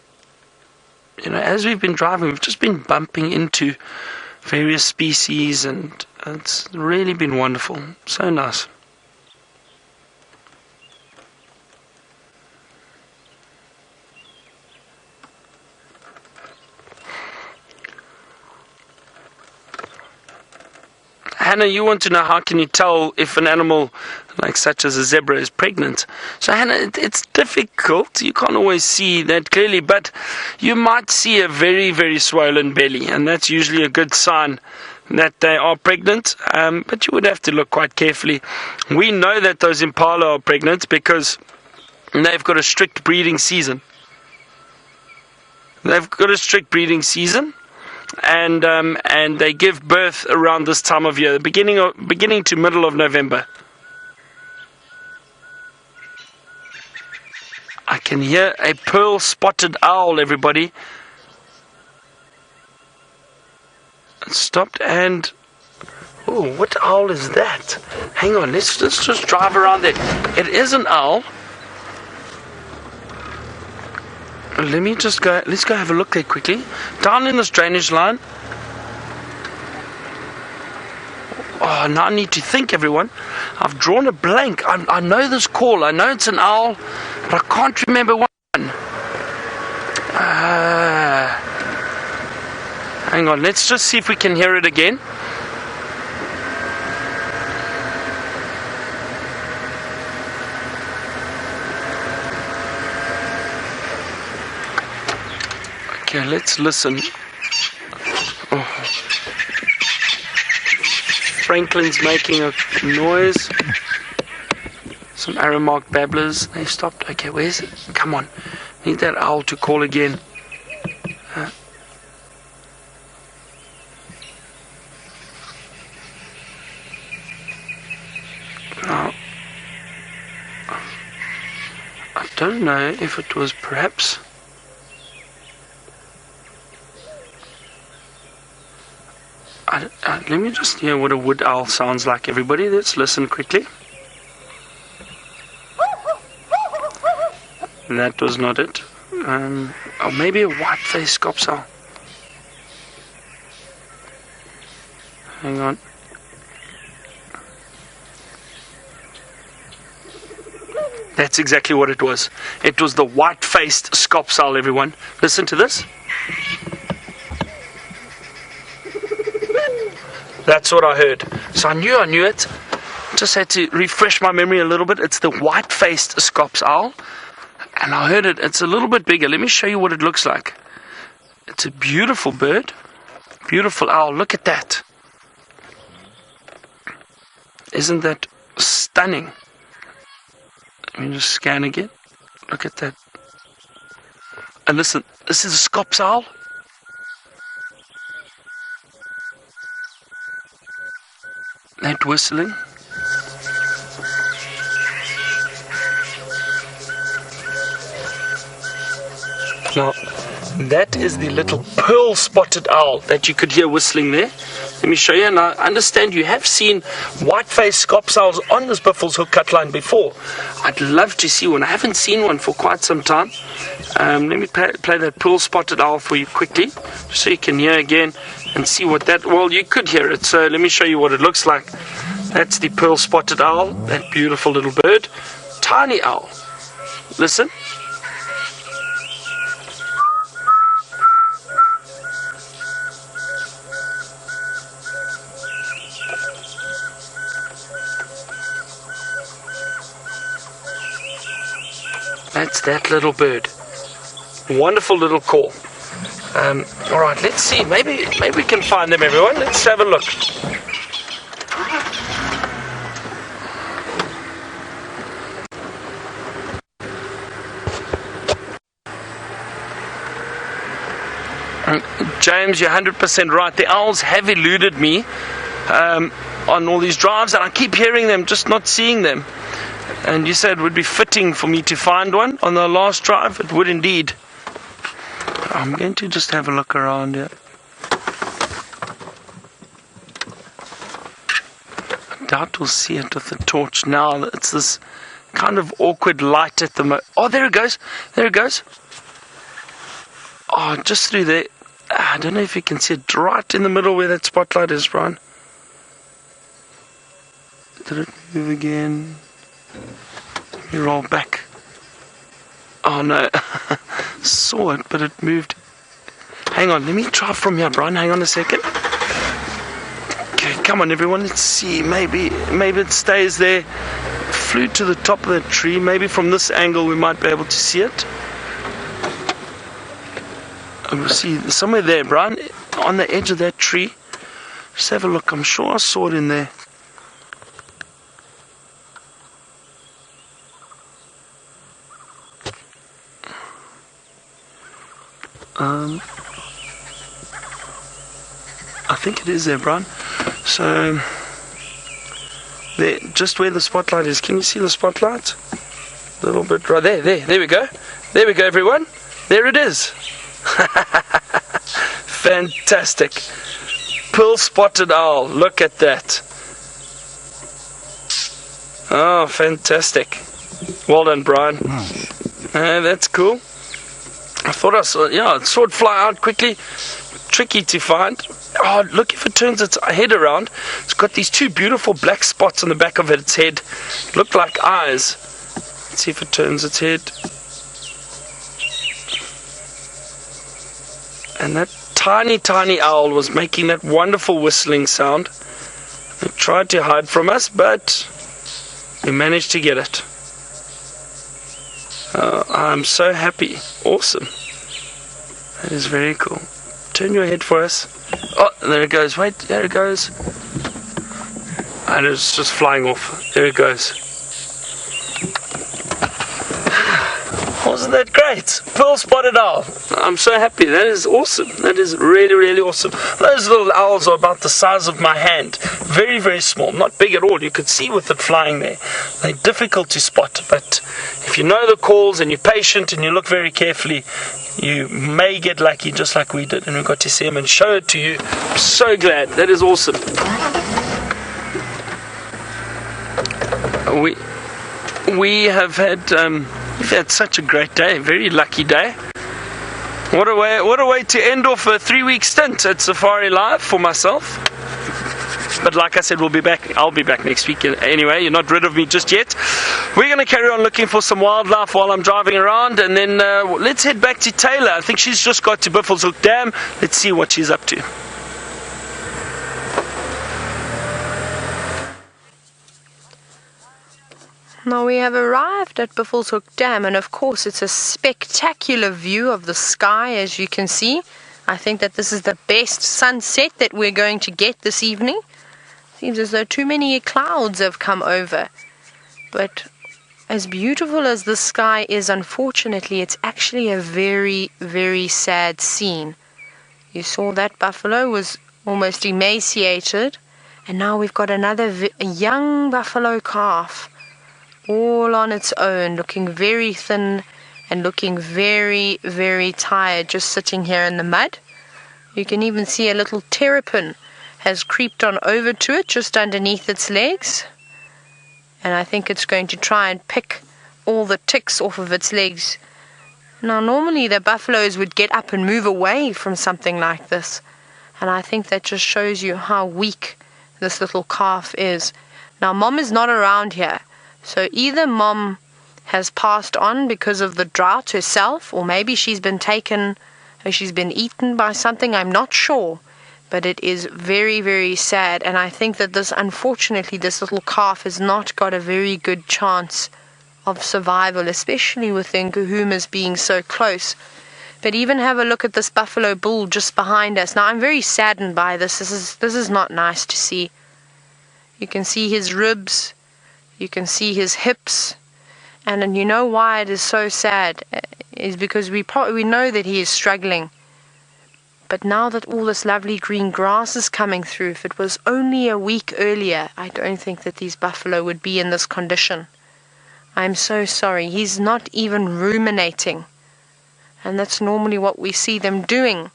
know, as we've been driving, we've just been bumping into various species, and it's really been wonderful. So nice. Hannah, you want to know how can you tell if an animal like such as a zebra is pregnant? So Hannah, it's difficult. You can't always see that clearly, but you might see a very, very swollen belly, and that's usually a good sign that they are pregnant, but you would have to look quite carefully. We know that those impala are pregnant because they've got a strict breeding season. And they give birth around this time of year, beginning to middle of November. I can hear a pearl-spotted owl, everybody. It stopped and... oh, what owl is that? Hang on, let's just drive around there. It is an owl. Let me just go, let's go have a look there quickly. Down in this drainage line. Oh, now I need to think, everyone. I've drawn a blank. I know this call. I know it's an owl, but I can't remember one. Hang on, let's just see if we can hear it again. Okay, let's listen. Oh. Franklin's making a noise. Some arrow-marked babblers. They stopped. Okay, where's it? Come on. Need that owl to call again. Now, I don't know if it was perhaps... Let me just hear what a wood owl sounds like, everybody. Let's listen quickly. That was not it. Or maybe a white-faced scops owl. Hang on. That's exactly what it was. It was the white-faced scops owl, everyone. Listen to this. That's what I heard. So I knew it. Just had to refresh my memory a little bit. It's the white-faced scops owl. And I heard it. It's a little bit bigger. Let me show you what it looks like. It's a beautiful bird. Beautiful owl. Look at that. Isn't that stunning? Let me just scan again. Look at that. And listen, this is a scops owl. That whistling. Now, that is the little pearl-spotted owl that you could hear whistling there. Let me show you. And I understand you have seen white-faced scops owls on this Biffles hook cut line before. I'd love to see one. I haven't seen one for quite some time. Let me play that pearl-spotted owl for you quickly, so you can hear again and see what that... Well, you could hear it, so let me show you what it looks like. That's the pearl-spotted owl, that beautiful little bird. Tiny owl. Listen. That's that little bird. Wonderful little call. Alright, let's see. Maybe we can find them, everyone. Let's have a look. James, you're 100% right. The owls have eluded me on all these drives, and I keep hearing them, just not seeing them. And you said it would be fitting for me to find one on the last drive. It would indeed. I'm going to just have a look around here. I doubt we'll see it with the torch now. It's this kind of awkward light at the moment. Oh, there it goes. There it goes. Oh, just through there. I don't know if you can see it right in the middle where that spotlight is, Brian. Did it move again? Let me roll back. Oh no. Saw it, but it moved. Hang on, let me try from here, Brian. Hang on a second. Okay, come on everyone, let's see. Maybe it stays there. Flew to the top of that tree. Maybe from this angle we might be able to see it. And we'll see somewhere there, Brian, on the edge of that tree. Just have a look. I'm sure I saw it in there. I think it is there, Brian. So, there, just where the spotlight is. Can you see the spotlight? A little bit right there. There we go. There we go, everyone. There it is. Fantastic. Pearl-spotted owl. Look at that. Oh, fantastic. Well done, Brian. That's cool. I thought I saw it fly out quickly. Tricky to find. Oh, look, if it turns its head around, it's got these two beautiful black spots on the back of its head. Look like eyes. Let's see if it turns its head. And that tiny, tiny owl was making that wonderful whistling sound. It tried to hide from us, but we managed to get it. I'm so happy. Awesome. That is very cool. Turn your head for us. Oh, there it goes. Wait, there it goes. And it's just flying off. There it goes. What was Isn't that great? Pearl spotted owl. I'm so happy. That is awesome. That is really, really awesome. Those little owls are about the size of my hand. Very, very small. Not big at all. You could see with it flying there. They're difficult to spot. But if you know the calls and you're patient and you look very carefully, you may get lucky just like we did. And we got to see them and show it to you. I'm so glad. That is awesome. We've had such a great day, very lucky day. What a way to end off a 3-week stint at Safari Live for myself. But like I said, we'll be back. I'll be back next week anyway. You're not rid of me just yet. We're going to carry on looking for some wildlife while I'm driving around, and then let's head back to Taylor. I think she's just got to Buffelshoek Dam. Let's see what she's up to. Now we have arrived at Buffelshoek Dam, and of course it's a spectacular view of the sky, as you can see. I think that this is the best sunset that we're going to get this evening. Seems as though too many clouds have come over. But as beautiful as the sky is, unfortunately, it's actually a very, very sad scene. You saw that buffalo was almost emaciated, and now we've got another young buffalo calf, all on its own, looking very thin and looking very, very tired, just sitting here in the mud. You can even see a little terrapin has creeped on over to it, just underneath its legs. And I think it's going to try and pick all the ticks off of its legs. Now, normally the buffaloes would get up and move away from something like this. And I think that just shows you how weak this little calf is. Now, Mom is not around here. So either Mom has passed on because of the drought herself, or maybe she's been taken, or she's been eaten by something. I'm not sure. But it is very, very sad. And I think that unfortunately, this little calf has not got a very good chance of survival, especially with the Nkuhumas being so close. But even have a look at this buffalo bull just behind us. Now, I'm very saddened by this. This is not nice to see. You can see his ribs. You can see his hips, and you know why it is so sad is because we know that he is struggling. But now that all this lovely green grass is coming through, if it was only a week earlier, I don't think that these buffalo would be in this condition. I'm so sorry. He's not even ruminating, and that's normally what we see them doing.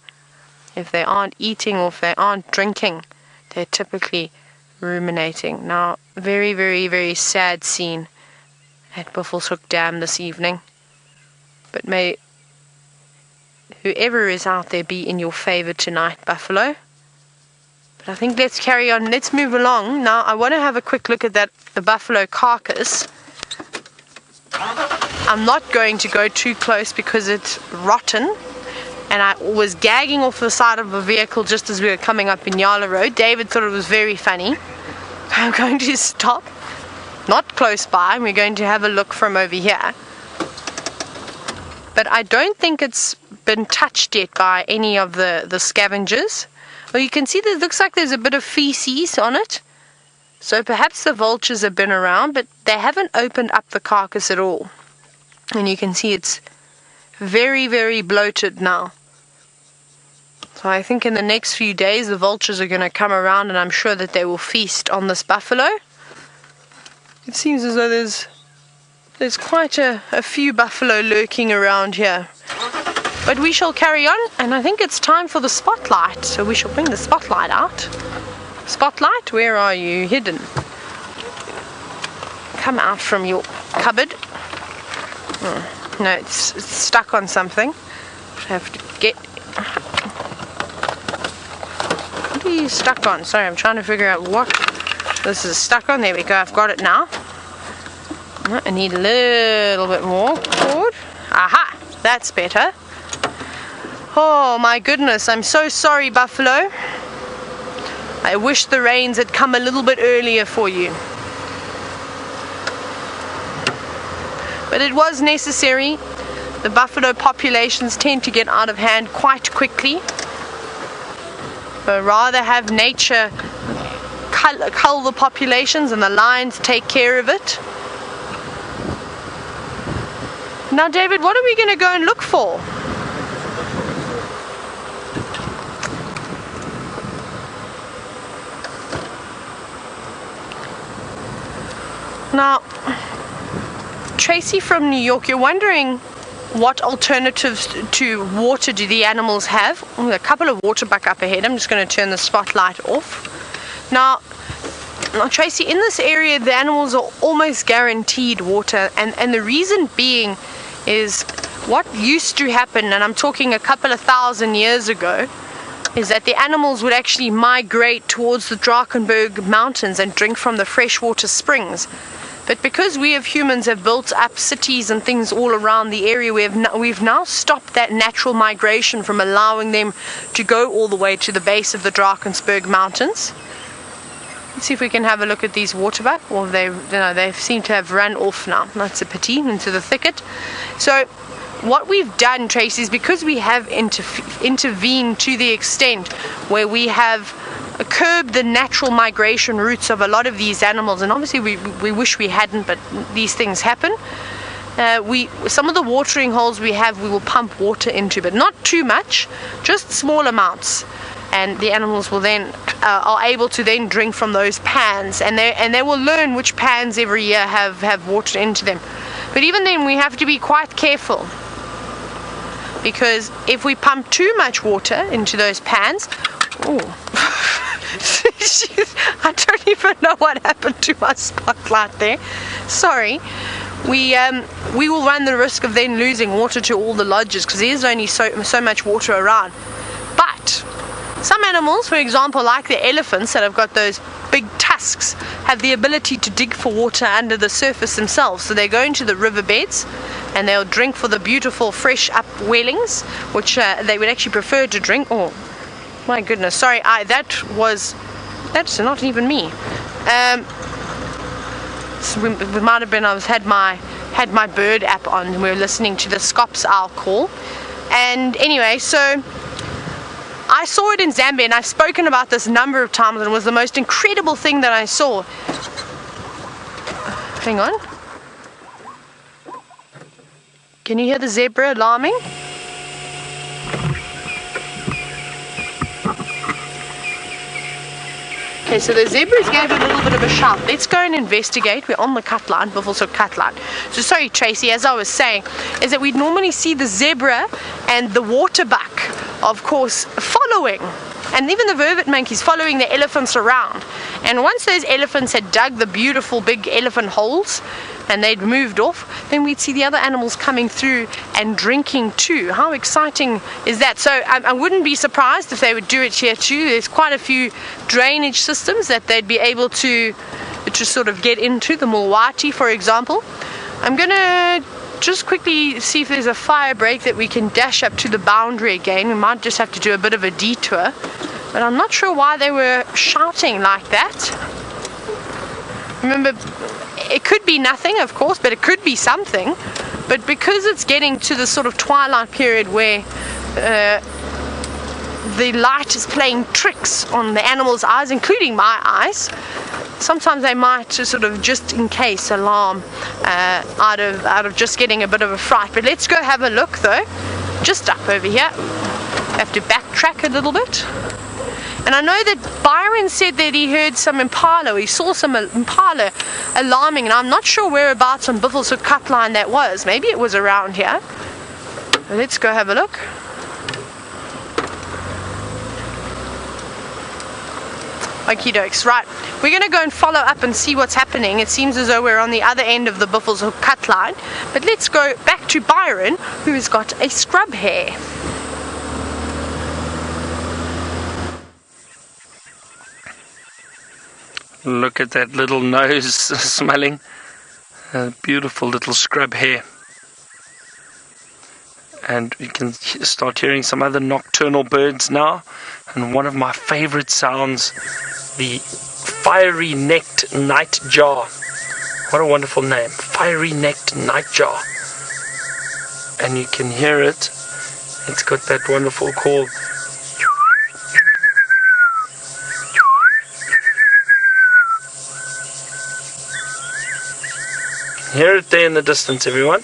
If they aren't eating or if they aren't drinking, they're typically ruminating. Now, very, very, very sad scene at Buffelshoek Dam this evening. But may whoever is out there be in your favor tonight, buffalo. But I think let's carry on. Let's move along. Now, I want to have a quick look at the buffalo carcass. I'm not going to go too close because it's rotten. And I was gagging off the side of a vehicle just as we were coming up in Yala Road. David thought it was very funny. I'm going to stop, not close by, and we're going to have a look from over here. But I don't think it's been touched yet by any of the scavengers. Well, you can see that it looks like there's a bit of feces on it. So perhaps the vultures have been around, but they haven't opened up the carcass at all. And you can see it's very, very bloated now. So I think in the next few days the vultures are going to come around, and I'm sure that they will feast on this buffalo. It seems as though there's quite a few buffalo lurking around here. But we shall carry on, and I think it's time for the spotlight. So we shall bring the spotlight out. Spotlight, where are you hidden? Come out from your cupboard. No, it's stuck on something. I have to get... What are you stuck on? Sorry, I'm trying to figure out what this is stuck on. There we go, I've got it now. I need a little bit more cord. Aha, that's better. Oh my goodness, I'm so sorry, buffalo. I wish the rains had come a little bit earlier for you. But it was necessary. The buffalo populations tend to get out of hand quite quickly. But rather have nature cull the populations and the lions take care of it. Now, David, what are we going to go and look for? Now, Tracy from New York, you're wondering what alternatives to water do the animals have? A couple of water buck up ahead. I'm just going to turn the spotlight off. Now, Tracy, in this area, the animals are almost guaranteed water, and the reason being is what used to happen, and I'm talking a couple of thousand years ago, is that the animals would actually migrate towards the Drakensberg mountains and drink from the freshwater springs. But because we as humans have built up cities and things all around the area, we've now stopped that natural migration from allowing them to go all the way to the base of the Drakensberg mountains. Let's see if we can have a look at these waterbuck. Well, they seem to have run off now. That's a pity, into the thicket. So what we've done, Tracy, is because we have intervened to the extent where we have curbed the natural migration routes of a lot of these animals, and obviously we wish we hadn't, but these things happen. Some of the watering holes we have, we will pump water into, but not too much, just small amounts. And the animals will then are able to then drink from those pans, and they will learn which pans every year have water into them. But even then, we have to be quite careful, because if we pump too much water into those pans, I don't even know what happened to my spotlight there. Sorry. We will run the risk of then losing water to all the lodges, because there's only so much water around. But some animals, for example, like the elephants that have got those big tusks, have the ability to dig for water under the surface themselves. So they go into the riverbeds and they'll drink for the beautiful fresh upwellings, which they would actually prefer to drink. Oh, my goodness, sorry, that's not even me. So we might have been, had my bird app on, and we were listening to the Scops owl call. And anyway, so I saw it in Zambia, and I've spoken about this a number of times, and it was the most incredible thing that I saw. Hang on. Can you hear the zebra alarming? Okay, so the zebras gave a little bit of a shout. Let's go and investigate. We're on the cut line, but also cut line. So sorry, Tracy, as I was saying, is that we normally see the zebra and the waterbuck, of course, following, and even the vervet monkeys following the elephants around. And once those elephants had dug the beautiful big elephant holes and they'd moved off, then we'd see the other animals coming through and drinking too. How exciting is that? So I wouldn't be surprised if they would do it here too. There's quite a few drainage systems that they'd be able to sort of get into, the Mulwati, for example. I'm gonna just quickly see if there's a fire break that we can dash up to the boundary again. We might just have to do a bit of a detour, but I'm not sure why they were shouting like that. Remember, it could be nothing, of course, but it could be something. But because it's getting to the sort of twilight period where the light is playing tricks on the animals' eyes, including my eyes, sometimes they might sort of just in case alarm out of just getting a bit of a fright. But let's go have a look though, just up over here. Have to backtrack a little bit. And I know that Byron said that he heard some impala, he saw some impala alarming, and I'm not sure whereabouts on Buffelshoek cut line that was. Maybe it was around here. Let's go have a look. Okie dokes, right. We're going to go and follow up and see what's happening. It seems as though we're on the other end of the Buffelshoek cut line. But let's go back to Byron, who has got a scrub hare. Look at that little nose smelling. A beautiful little scrub hare. And we can start hearing some other nocturnal birds now. And one of my favorite sounds, the fiery-necked nightjar. What a wonderful name, fiery-necked nightjar. And you can hear it. It's got that wonderful call. Hear it there in the distance, everyone.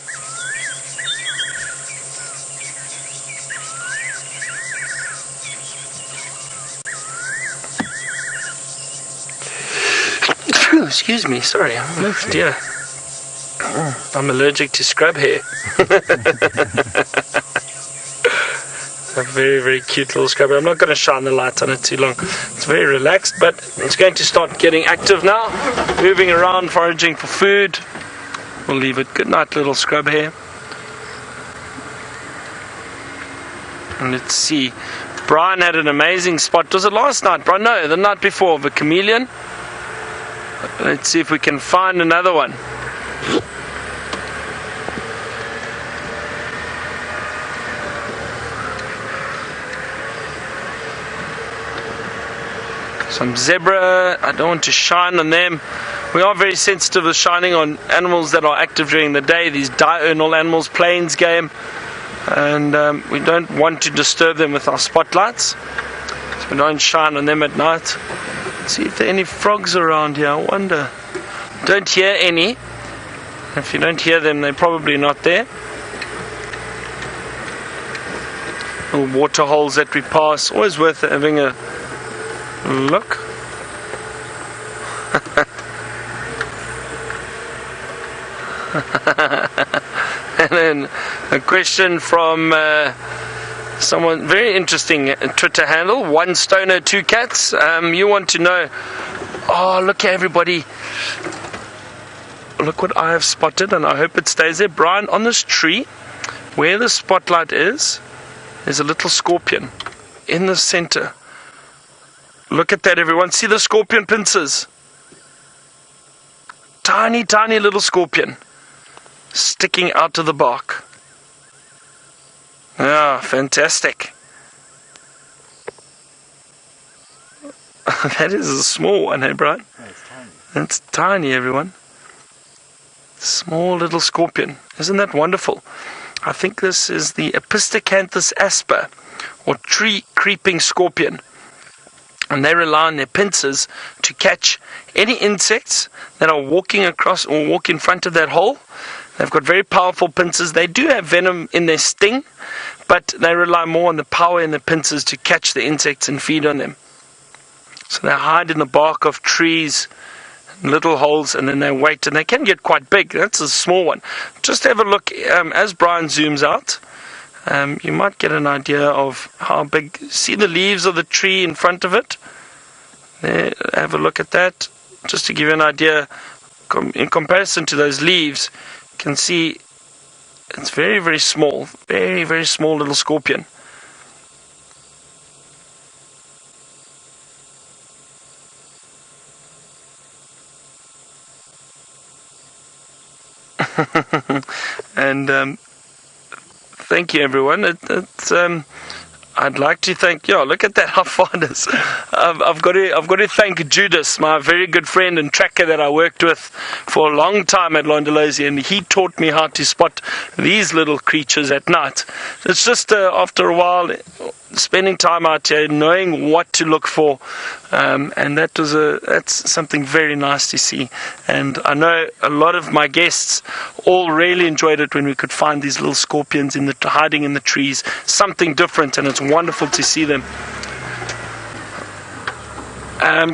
excuse me, sorry. Oh, dear. I'm allergic to scrub hair. A very, very cute little scrubber. I'm not going to shine the light on it too long. It's very relaxed, but it's going to start getting active now. Moving around, foraging for food. We'll leave it. Good night, little scrub hair. And let's see. Brian had an amazing spot. Was it last night, Brian? No, the night before, of a chameleon. Let's see if we can find another one. Some zebra. I don't want to shine on them. We are very sensitive of shining on animals that are active during the day, these diurnal animals, plains game, and we don't want to disturb them with our spotlights, so we don't shine on them at night. Let's see if there are any frogs around here. I wonder. Don't hear any. If you don't hear them, they're probably not there. Little water holes that we pass, always worth having a look. And then a question from someone very interesting Twitter handle, 1 stoner 2 cats. You want to know, oh look at everybody, look what I have spotted, and I hope it stays there. Brian, on this tree where the spotlight is, there's a little scorpion in the center. Look at that, everyone. See the scorpion pincers? Tiny, tiny little scorpion sticking out of the bark. Ah, fantastic. That is a small one, hey, Brian? Yeah, it's tiny. It's tiny, everyone. Small little scorpion. Isn't that wonderful? I think this is the Epistocanthus asper, or tree creeping scorpion. And they rely on their pincers to catch any insects that are walking across or walk in front of that hole. They've got very powerful pincers. They do have venom in their sting, but they rely more on the power in the pincers to catch the insects and feed on them. So they hide in the bark of trees, little holes, and then they wait, and they can get quite big. That's a small one. Just have a look as Brian zooms out. You might get an idea of how big. See the leaves of the tree in front of it? There, have a look at that. Just to give you an idea, in comparison to those leaves, you can see it's very, very small. Very, very small little scorpion. And thank you, everyone. I'd like to thank. Yeah, look at that. How far it is. I've got to thank Judas, my very good friend and tracker that I worked with for a long time at Londolozi, and he taught me how to spot these little creatures at night. It's just after a while, spending time out here, knowing what to look for, and that's something very nice to see. And I know a lot of my guests all really enjoyed it when we could find these little scorpions hiding in the trees, something different, and it's wonderful to see them.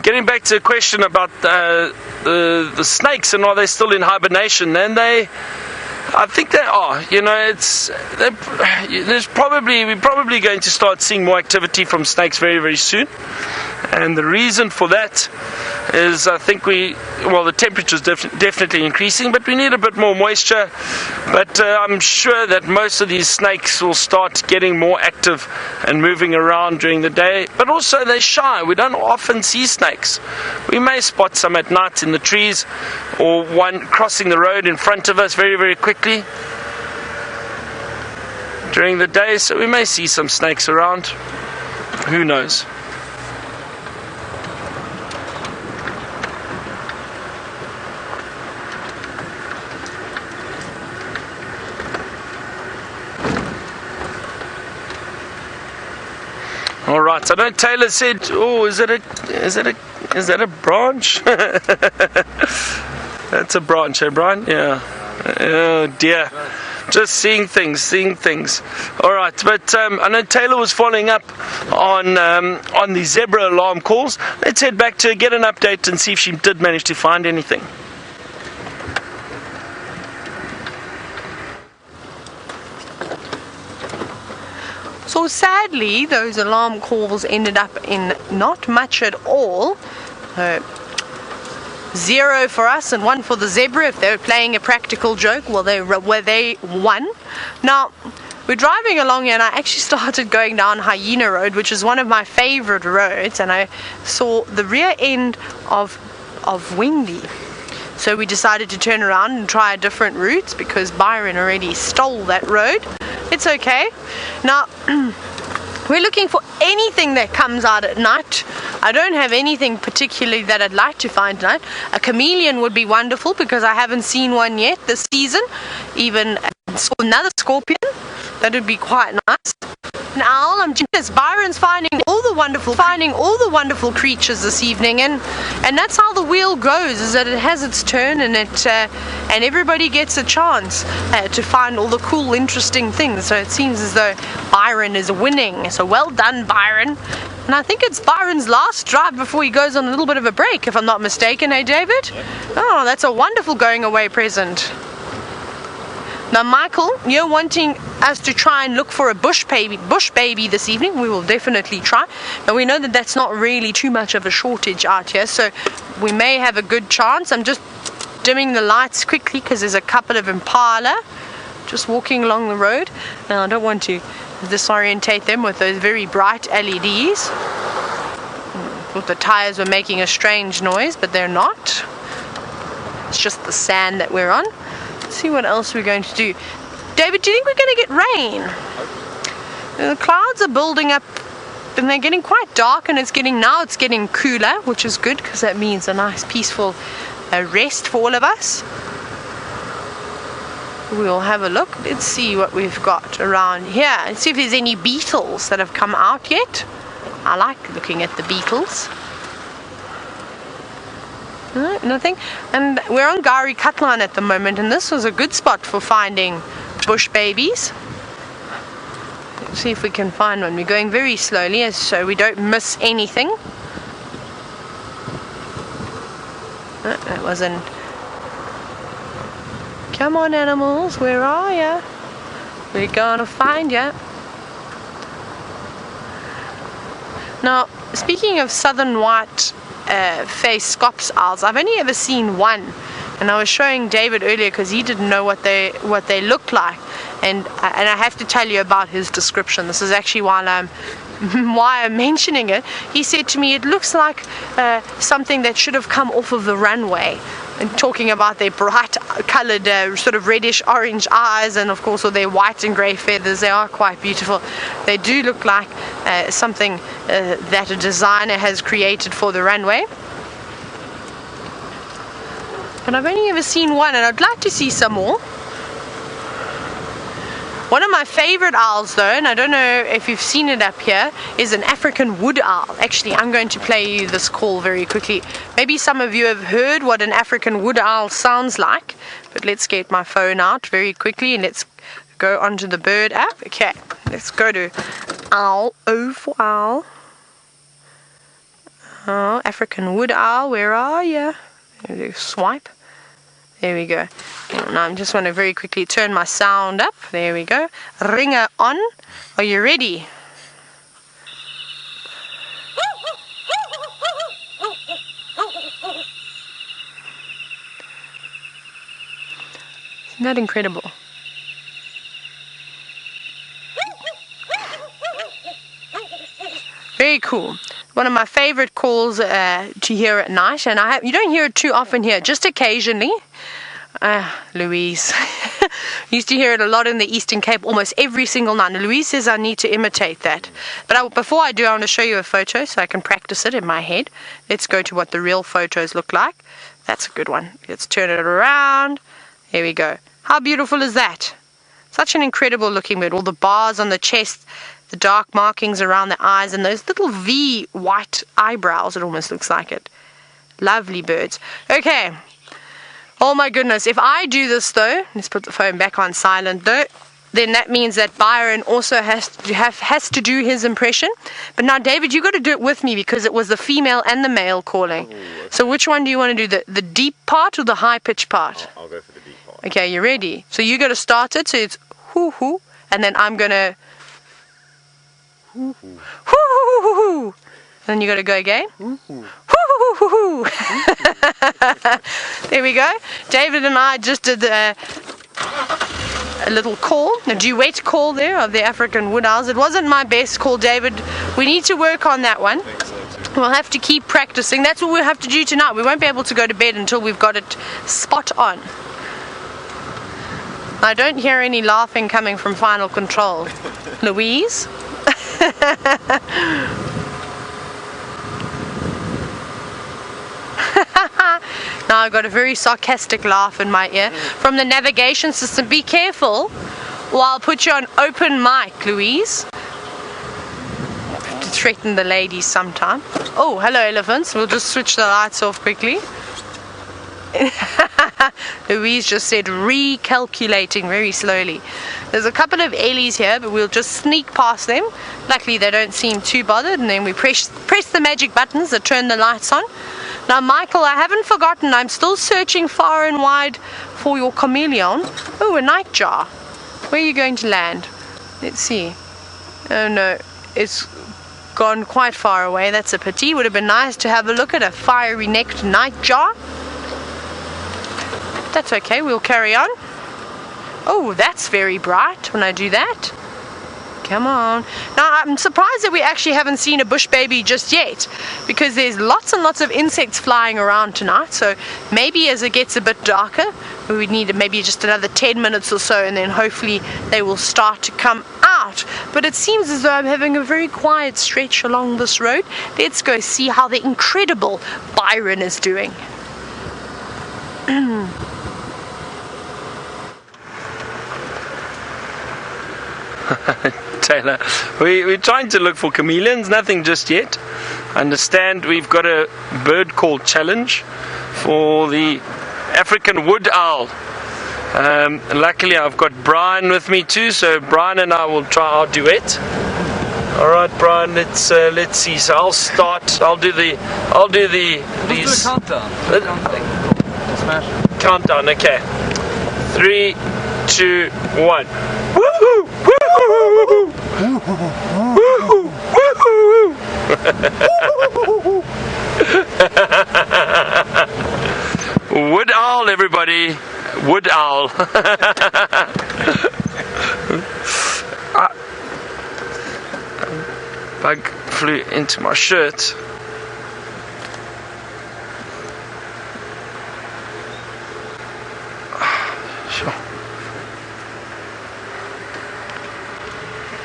Getting back to the question about the snakes and are they still in hibernation, and I think they are. You know, we're probably going to start seeing more activity from snakes very, very soon. And the reason for that is I think the temperature is definitely increasing, but we need a bit more moisture. But I'm sure that most of these snakes will start getting more active and moving around during the day. But also they're shy. We don't often see snakes. We may spot some at night in the trees, or one crossing the road in front of us very, very quickly during the day. So we may see some snakes around. Who knows? All right. I know Taylor said, "Oh, is that a branch?" That's a branch, eh, Brian? Yeah. Oh dear. Just seeing things. All right, but I know Taylor was following up on the zebra alarm calls. Let's head back to get an update and see if she did manage to find anything. So sadly, those alarm calls ended up in not much at all. 0 for us and 1 for the zebra. If they were playing a practical joke, well, they won. Now, we're driving along here, and I actually started going down Hyena Road, which is one of my favorite roads, and I saw the rear end of Wendy. So we decided to turn around and try a different route because Byron already stole that road. It's okay. Now, we're looking for anything that comes out at night. I don't have anything particularly that I'd like to find tonight. A chameleon would be wonderful because I haven't seen one yet this season. Even another scorpion. That would be quite nice. An owl. I'm jealous. Byron's finding all the wonderful creatures this evening, and that's how the wheel goes. Is that it has its turn, and and everybody gets a chance to find all the cool, interesting things. So it seems as though Byron is winning. So well done, Byron. And I think it's Byron's last drive before he goes on a little bit of a break, if I'm not mistaken, eh, David? Oh, that's a wonderful going away present. Now, Michael, you're wanting us to try and look for a bush baby this evening. We will definitely try. Now, we know that that's not really too much of a shortage out here, so we may have a good chance. I'm just dimming the lights quickly because there's a couple of impala just walking along the road. Now, I don't want to disorientate them with those very bright LEDs. I thought the tires were making a strange noise, but they're not. It's just the sand that we're on. See what else we're going to do. David, do you think we're going to get rain? The clouds are building up and they're getting quite dark, and it's getting cooler, which is good because that means a nice peaceful rest for all of us. We'll have a look. Let's see what we've got around here. Let's see if there's any beetles that have come out yet. I like looking at the beetles. No, nothing. And we're on Gari Cutline at the moment, and this was a good spot for finding bush babies. Let's see if we can find one. We're going very slowly so we don't miss anything. No, that wasn't. Come on, animals, where are ya? We're gonna find ya. Now, speaking of southern white face scops owls, I've only ever seen one, and I was showing David earlier because he didn't know what they looked like, and I have to tell you about his description. This is actually why I'm mentioning it. He said to me, it looks like something that should have come off of the runway, and talking about their bright coloured sort of reddish orange eyes, and of course with their white and grey feathers. They are quite beautiful. They do look like something that a designer has created for the runway. But I've only ever seen one, and I'd like to see some more. One of my favorite owls, though, and I don't know if you've seen it up here, is an African wood owl. Actually, I'm going to play you this call very quickly. Maybe some of you have heard what an African wood owl sounds like, but let's get my phone out very quickly and let's go onto the bird app. Okay, let's go to owl, O for owl. Oh, African wood owl, where are you? Swipe. There we go. Now I just want to very quickly turn my sound up. There we go. Ringer on. Are you ready? Isn't that incredible? Very cool. One of my favorite calls to hear at night, and you don't hear it too often here, just occasionally. Louise. Used to hear it a lot in the Eastern Cape, almost every single night. Louise says I need to imitate that. But before I do, I want to show you a photo so I can practice it in my head. Let's go to what the real photos look like. That's a good one. Let's turn it around. There we go. How beautiful is that? Such an incredible looking bird. All the bars on the chest, the dark markings around the eyes, and those little V white eyebrows. It almost looks like it. Lovely birds. Okay. Oh my goodness, if I do this though, let's put the phone back on silent though, then that means that Byron also has to do his impression. But now, David, you got to do it with me because it was the female and the male calling. Ooh, okay. So which one do you want to do, the deep part or the high pitch part? I'll go for the deep part. Okay, you ready? So you got to start it. So it's hoo hoo, and then I'm gonna hoo hoo hoo hoo hoo. Then you got to go again. Hoo hoo hoo hoo hoo. There we go. David and I just did a little call, a duet call there of the African wood owls. It wasn't my best call, David. We need to work on that one. We'll have to keep practicing. That's what we'll have to do tonight. We won't be able to go to bed until we've got it spot on. I don't hear any laughing coming from Final Control. Louise? Now I've got a very sarcastic laugh in my ear from the navigation system. Be careful, or I'll put you on open mic, Louise. To threaten the ladies sometime. Oh, hello elephants. We'll just switch the lights off quickly. Louise just said recalculating very slowly. There's a couple of Ellies here, but we'll just sneak past them. Luckily they don't seem too bothered, and then we press the magic buttons that turn the lights on. Now, Michael, I haven't forgotten. I'm still searching far and wide for your chameleon. Oh, a nightjar. Where are you going to land? Let's see. Oh, no. It's gone quite far away. That's a pity. Would have been nice to have a look at a fiery-necked nightjar. That's okay. We'll carry on. Oh, that's very bright when I do that. Come on. Now, I'm surprised that we actually haven't seen a bush baby just yet, because there's lots and lots of insects flying around tonight. So maybe as it gets a bit darker, we need maybe just another 10 minutes or so, and then hopefully they will start to come out. But it seems as though I'm having a very quiet stretch along this road. Let's go see how the incredible Byron is doing. Taylor, we're trying to look for chameleons, nothing just yet. I understand we've got a bird call challenge for the African wood owl. Luckily I've got Brian with me too, so Brian and I will try our duet. Alright Brian, let's see. So I'll start. I'll do the countdown. Smash. Countdown, okay. 3, 2, 1. Woohoo! Woohoo! Woohoo! Woohoo! Wood owl, everybody. Wood owl. Bug flew into my shirt.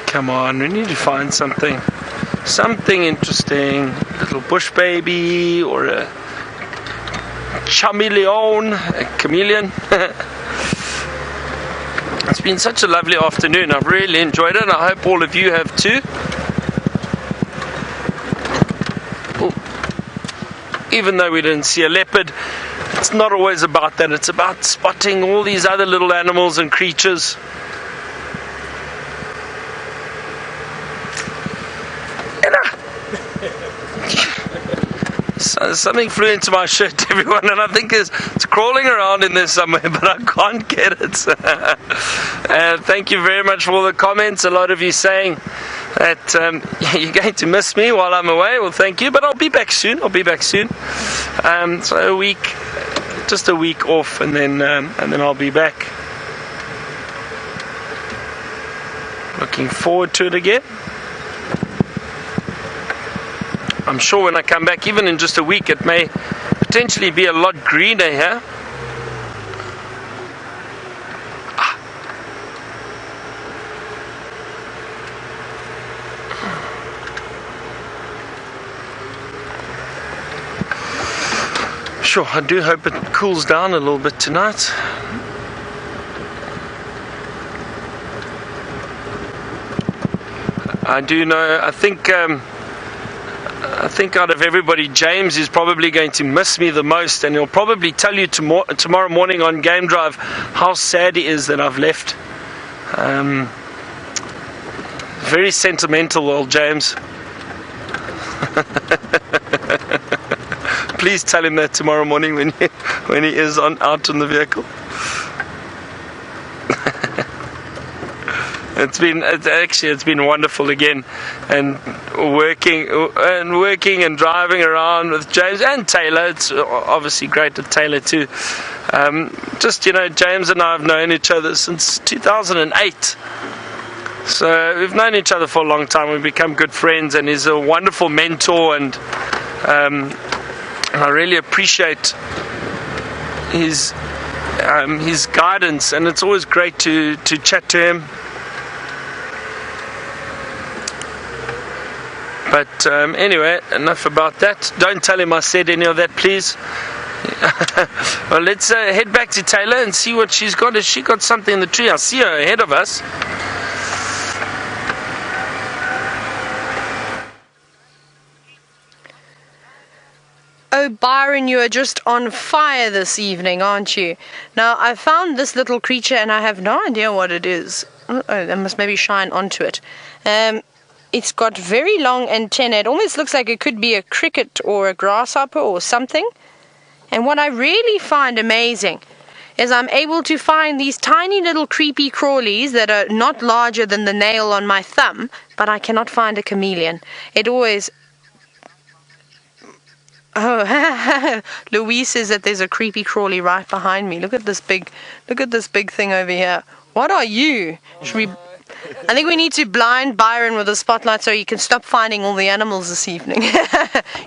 Come on, we need to find something interesting. Little bush baby or a chameleon, a chameleon. It's been such a lovely afternoon. I've really enjoyed it, and I hope all of you have too. Ooh. Even though we didn't see a leopard, it's not always about that. It's about spotting all these other little animals and creatures. Something flew into my shirt, everyone, and I think it's crawling around in there somewhere, but I can't get it. Thank you very much for all the comments. A lot of you saying that you're going to miss me while I'm away. Well, thank you, but I'll be back soon. So a week, just a week off, and then I'll be back. Looking forward to it again. I'm sure when I come back, even in just a week, it may potentially be a lot greener here. Sure, I do hope it cools down a little bit tonight. I do know, I think I think out of everybody, James is probably going to miss me the most, and he'll probably tell you tomorrow morning on Game Drive how sad he is that I've left. Very sentimental, old James. Please tell him that tomorrow morning when he is out in the vehicle. It's been wonderful again, and working and driving around with James and Taylor. It's obviously great with Taylor too. James and I have known each other since 2008. So we've known each other for a long time. We've become good friends, and he's a wonderful mentor, and I really appreciate his guidance, and it's always great to chat to him. But anyway, enough about that. Don't tell him I said any of that, please. Well, let's head back to Taylor and see what she's got. Has she got something in the tree? I see her ahead of us. Oh, Byron, you are just on fire this evening, aren't you? Now, I found this little creature and I have no idea what it is. Oh, I must maybe shine onto it. It's got very long antennae. It almost looks like it could be a cricket or a grasshopper or something. And what I really find amazing is I'm able to find these tiny little creepy crawlies that are not larger than the nail on my thumb, but I cannot find a chameleon. It always... Oh, Louise says that there's a creepy crawly right behind me. Look at this big thing over here. What are you? I think we need to blind Byron with a spotlight so he can stop finding all the animals this evening.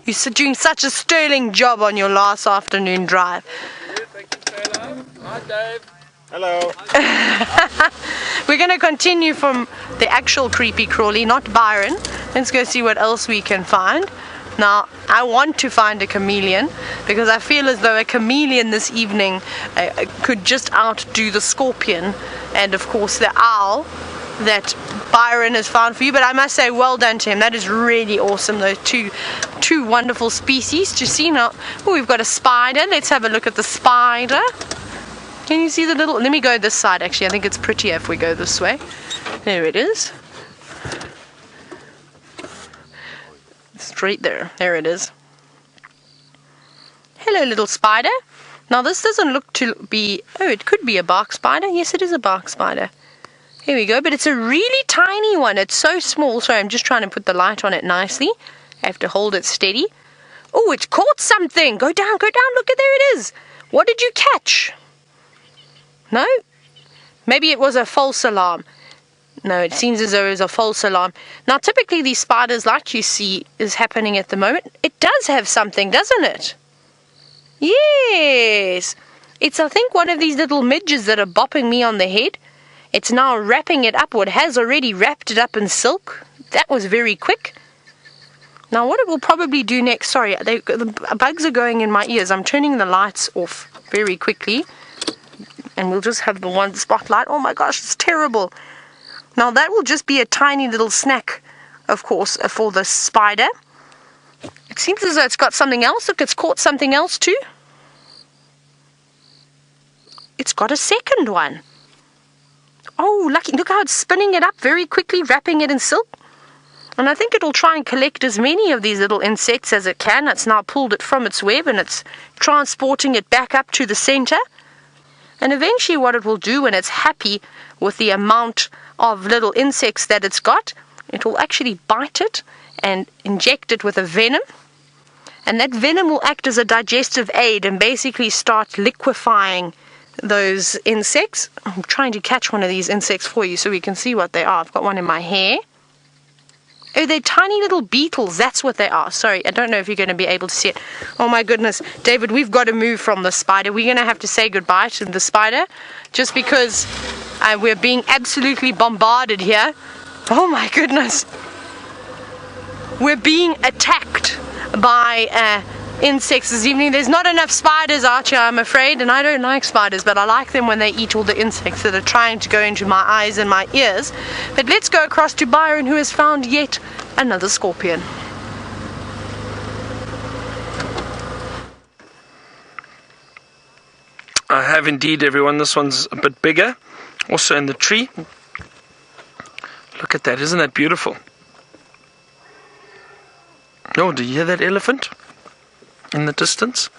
You're doing such a sterling job on your last afternoon drive. Thank you, Taylor. Hi, Dave. Hello. We're going to continue from the actual creepy crawly, not Byron. Let's go see what else we can find. Now, I want to find a chameleon because I feel as though a chameleon this evening could just outdo the scorpion and, of course, the owl that Byron has found for you. But I must say, well done to him. That is really awesome, those two wonderful species to see. Now, we've got a spider. Let's have a look at the spider. Can you see the little... Let me go this side, actually. I think it's prettier if we go this way. There it is. Straight there. There it is. Hello, little spider. Now, this doesn't look to be... Oh, it could be a bark spider. Yes, it is a bark spider. Here we go. But it's a really tiny one. It's so small. Sorry, I'm just trying to put the light on it nicely. I have to hold it steady. Oh, it's caught something. Go down, go down. Look, there it is. What did you catch? No? Maybe it was a false alarm. No, it seems as though it was a false alarm. Now, typically these spiders, like you see, is happening at the moment. It does have something, doesn't it? Yes. It's, I think, one of these little midges that are bopping me on the head. It's now wrapping it up, or it has already wrapped it up in silk. That was very quick. Now, what it will probably do next... Sorry, the bugs are going in my ears. I'm turning the lights off very quickly. And we'll just have the one spotlight. Oh my gosh, it's terrible. Now, that will just be a tiny little snack, of course, for the spider. It seems as though it's got something else. Look, it's caught something else too. It's got a second one. Oh, lucky. Look how it's spinning it up very quickly, wrapping it in silk. And I think it'll try and collect as many of these little insects as it can. It's now pulled it from its web and it's transporting it back up to the center. And eventually what it will do when it's happy with the amount of little insects that it's got, it will actually bite it and inject it with a venom. And that venom will act as a digestive aid and basically start liquefying those insects. I'm trying to catch one of these insects for you so we can see what they are. I've got one in my hair. Oh, they're tiny little beetles. That's what they are. Sorry, I don't know if you're going to be able to see it. Oh my goodness. David, we've got to move from the spider. We're going to have to say goodbye to the spider just because we're being absolutely bombarded here. Oh my goodness. We're being attacked by insects this evening. There's not enough spiders out here, I'm afraid, and I don't like spiders, but I like them when they eat all the insects that are trying to go into my eyes and my ears. But let's go across to Byron, who has found yet another scorpion. I have indeed, everyone. This one's a bit bigger. Also in the tree. Look at that. Isn't that beautiful? Oh, do you hear that elephant in the distance?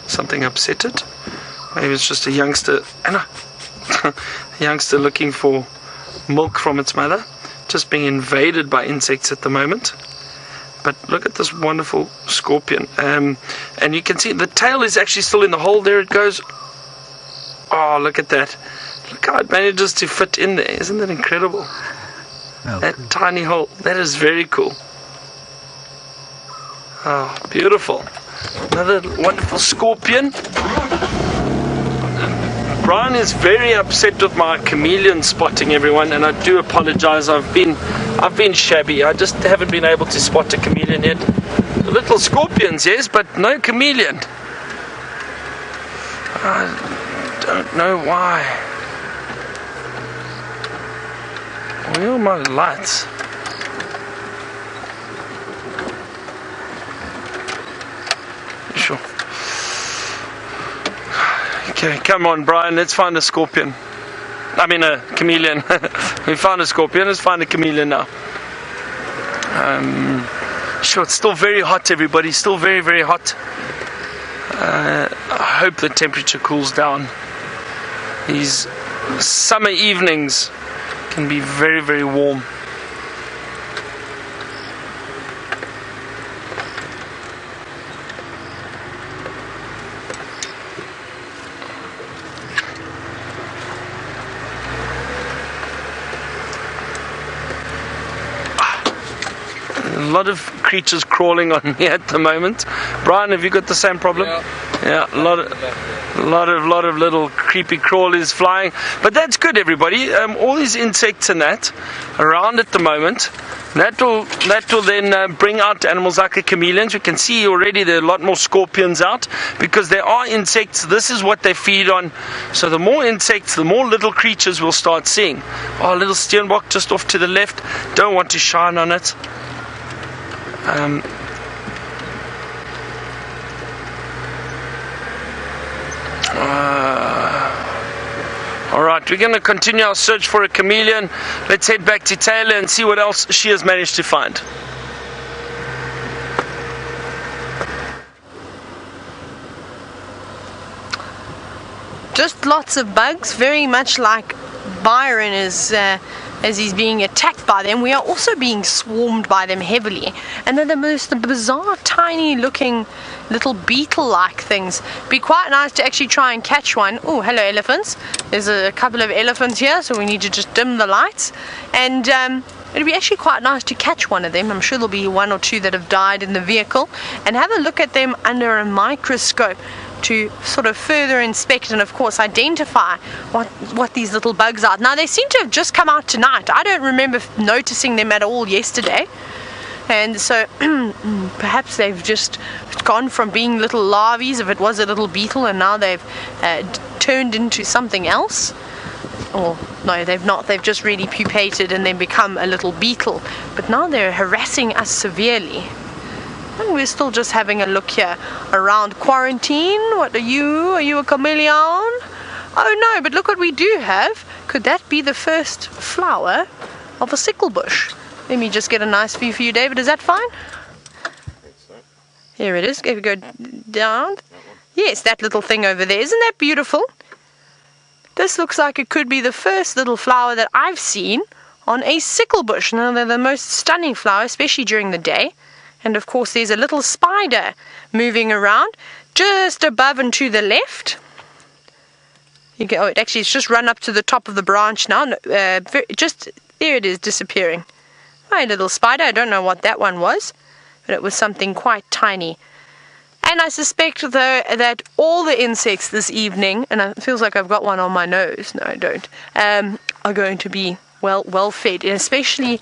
Something upset it. Maybe it's just a youngster. Anna. A youngster looking for milk from its mother. Just being invaded by insects at the moment. But look at this wonderful scorpion. And you can see the tail is actually still in the hole. There it goes. Oh, look at that. Look how it manages to fit in there. Isn't that incredible? Oh, that cool. tiny hole. That is very cool. Oh, beautiful. Another wonderful scorpion. Brian is very upset with my chameleon spotting, everyone, and I do apologize. I've been shabby. I just haven't been able to spot a chameleon yet. Little scorpions, yes, but no chameleon. I don't know why. Where are my lights? Sure. Okay, come on, Brian, let's find a scorpion. I mean a chameleon. We found a scorpion, let's find a chameleon now. Sure, it's still very hot, everybody. Still very, very hot. I hope the temperature cools down. These summer evenings can be very, very warm. A lot of creatures crawling on me at the moment. Brian, have you got the same problem? Yeah, a lot of little creepy crawlies flying. But that's good, everybody. All these insects and that around at the moment. That will then bring out animals like the chameleons. We can see already there are a lot more scorpions out because there are insects. This is what they feed on. So the more insects, the more little creatures we'll start seeing. Oh, a little steenbok just off to the left. Don't want to shine on it. Alright, we're going to continue our search for a chameleon. Let's head back to Taylor and see what else she has managed to find. Just lots of bugs, very much like Byron is as he's being attacked by them. We are also being swarmed by them heavily, and they're the most bizarre, tiny looking little beetle-like things. Be quite nice to actually try and catch one. Oh, hello elephants. There's a couple of elephants here, so we need to just dim the lights, and it'd be actually quite nice to catch one of them. I'm sure there'll be one or two that have died in the vehicle, and have a look at them under a microscope to sort of further inspect and of course identify what these little bugs are. Now they seem to have just come out tonight. I don't remember noticing them at all yesterday, and so perhaps they've just gone from being little larvae, if it was a little beetle, and now they've turned into something else. Or no, they've not. They've just really pupated and then become a little beetle, but now they're harassing us severely. And we're still just having a look here around quarantine. What are you? Are you a chameleon? Oh no, but look what we do have. Could that be the first flower of a sickle bush? Let me just get a nice view for you, David. Is that fine? Here it is. If we go down. Yes, that little thing over there. Isn't that beautiful? This looks like it could be the first little flower that I've seen on a sickle bush. Now, they're the most stunning flower, especially during the day. And of course there's a little spider moving around just above and to the left. You can, it actually it's just run up to the top of the branch now. Just there it is, disappearing. My little spider. I don't know what that one was, but it was something quite tiny. And I suspect though that all the insects this evening, and it feels like I've got one on my nose. No, I don't. Are going to be well fed, and especially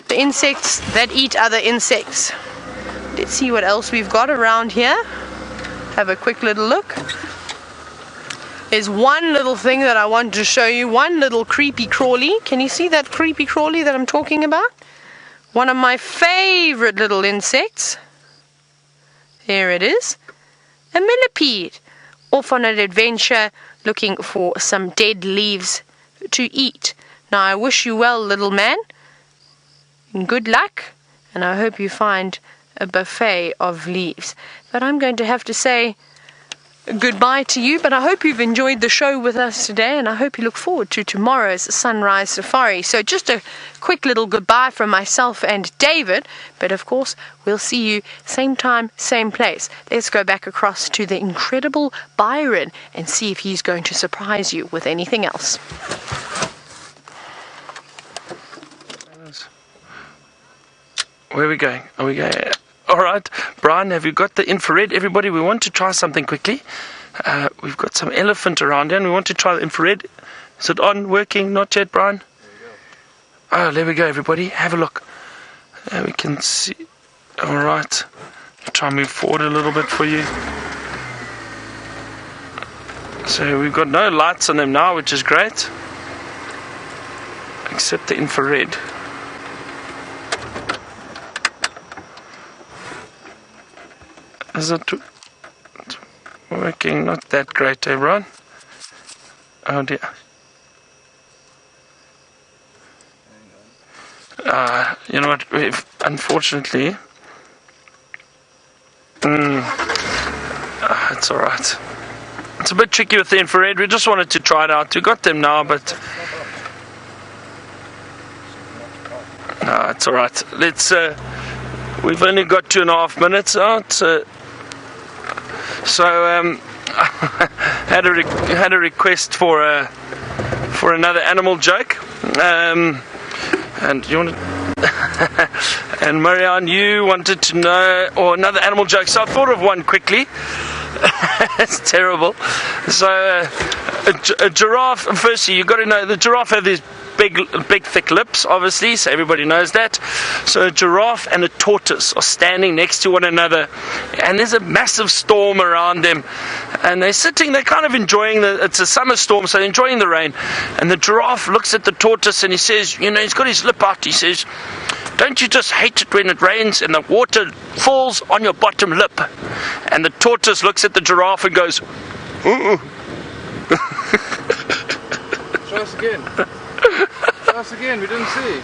the insects that eat other insects. Let's see what else we've got around here. Have a quick little look. There's one little thing that I want to show you. One little creepy crawly. Can you see that creepy crawly that I'm talking about? One of my favorite little insects. There it is. A millipede. Off on an adventure, looking for some dead leaves to eat. Now, I wish you well, little man, and good luck, and I hope you find a buffet of leaves. But I'm going to have to say goodbye to you, but I hope you've enjoyed the show with us today, and I hope you look forward to tomorrow's sunrise safari. So just a quick little goodbye from myself and David, but of course we'll see you same time, same place. Let's go back across to the incredible Byron and see if he's going to surprise you with anything else. Where are we going? Are we going? All right, Brian, have you got the infrared? Everybody, we want to try something quickly. We've got some elephant around here, and we want to try the infrared. Is it on, working? Not yet, Brian? Oh, there we go, everybody. Have a look. We can see. All right. Try and move forward a little bit for you. So we've got no lights on them now, which is great. Except the infrared. Is it working? Not that great, everyone. Oh dear. You know what? Unfortunately, it's all right. It's a bit tricky with the infrared. We just wanted to try it out. We got them now, but no, it's all right. Let's. We've only got 2.5 minutes out. So had a request for another animal joke, and you want to, and Marianne, you wanted to know, or another animal joke. So I thought of one quickly. It's terrible. So a giraffe. Firstly, you got to know the giraffe have these big thick lips, obviously, so everybody knows that. So a giraffe and a tortoise are standing next to one another, and there's a massive storm around them, and they're kind of enjoying it's a summer storm, so they're enjoying the rain. And the giraffe looks at the tortoise and he says, he's got his lip out, he says, "Don't you just hate it when it rains and the water falls on your bottom lip?" And the tortoise looks at the giraffe and goes, "Uh-uh." Show us again. Show us again, we didn't see.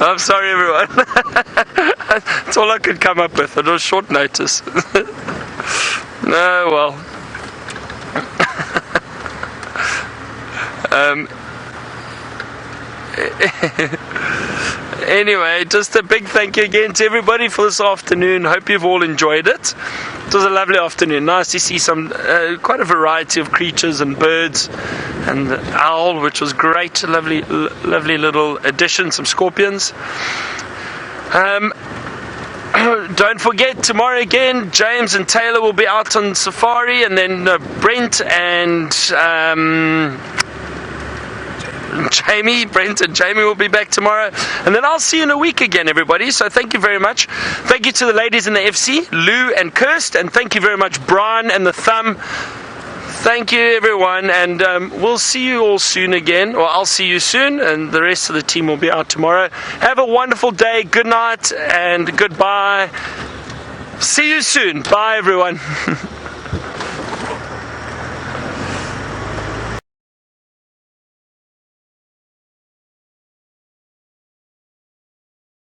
I'm sorry, everyone. That's all I could come up with. It was short notice. No, well. Anyway, just a big thank you again to everybody for this afternoon. Hope you've all enjoyed it. It was a lovely afternoon. Nice to see some quite a variety of creatures and birds, and the owl, which was great. Lovely little addition. Some scorpions. Don't forget, tomorrow again, James and Taylor will be out on safari, and then Brent and Brent and Jamie will be back tomorrow, and then I'll see you in a week again, everybody. So thank you very much. Thank you to the ladies in the FC, Lou and Kirst, and thank you very much, Brian and the Thumb. Thank you, everyone, and we'll see you all soon again, or I'll see you soon, and the rest of the team will be out tomorrow. Have a wonderful day. Good night and goodbye. See you soon. Bye, everyone.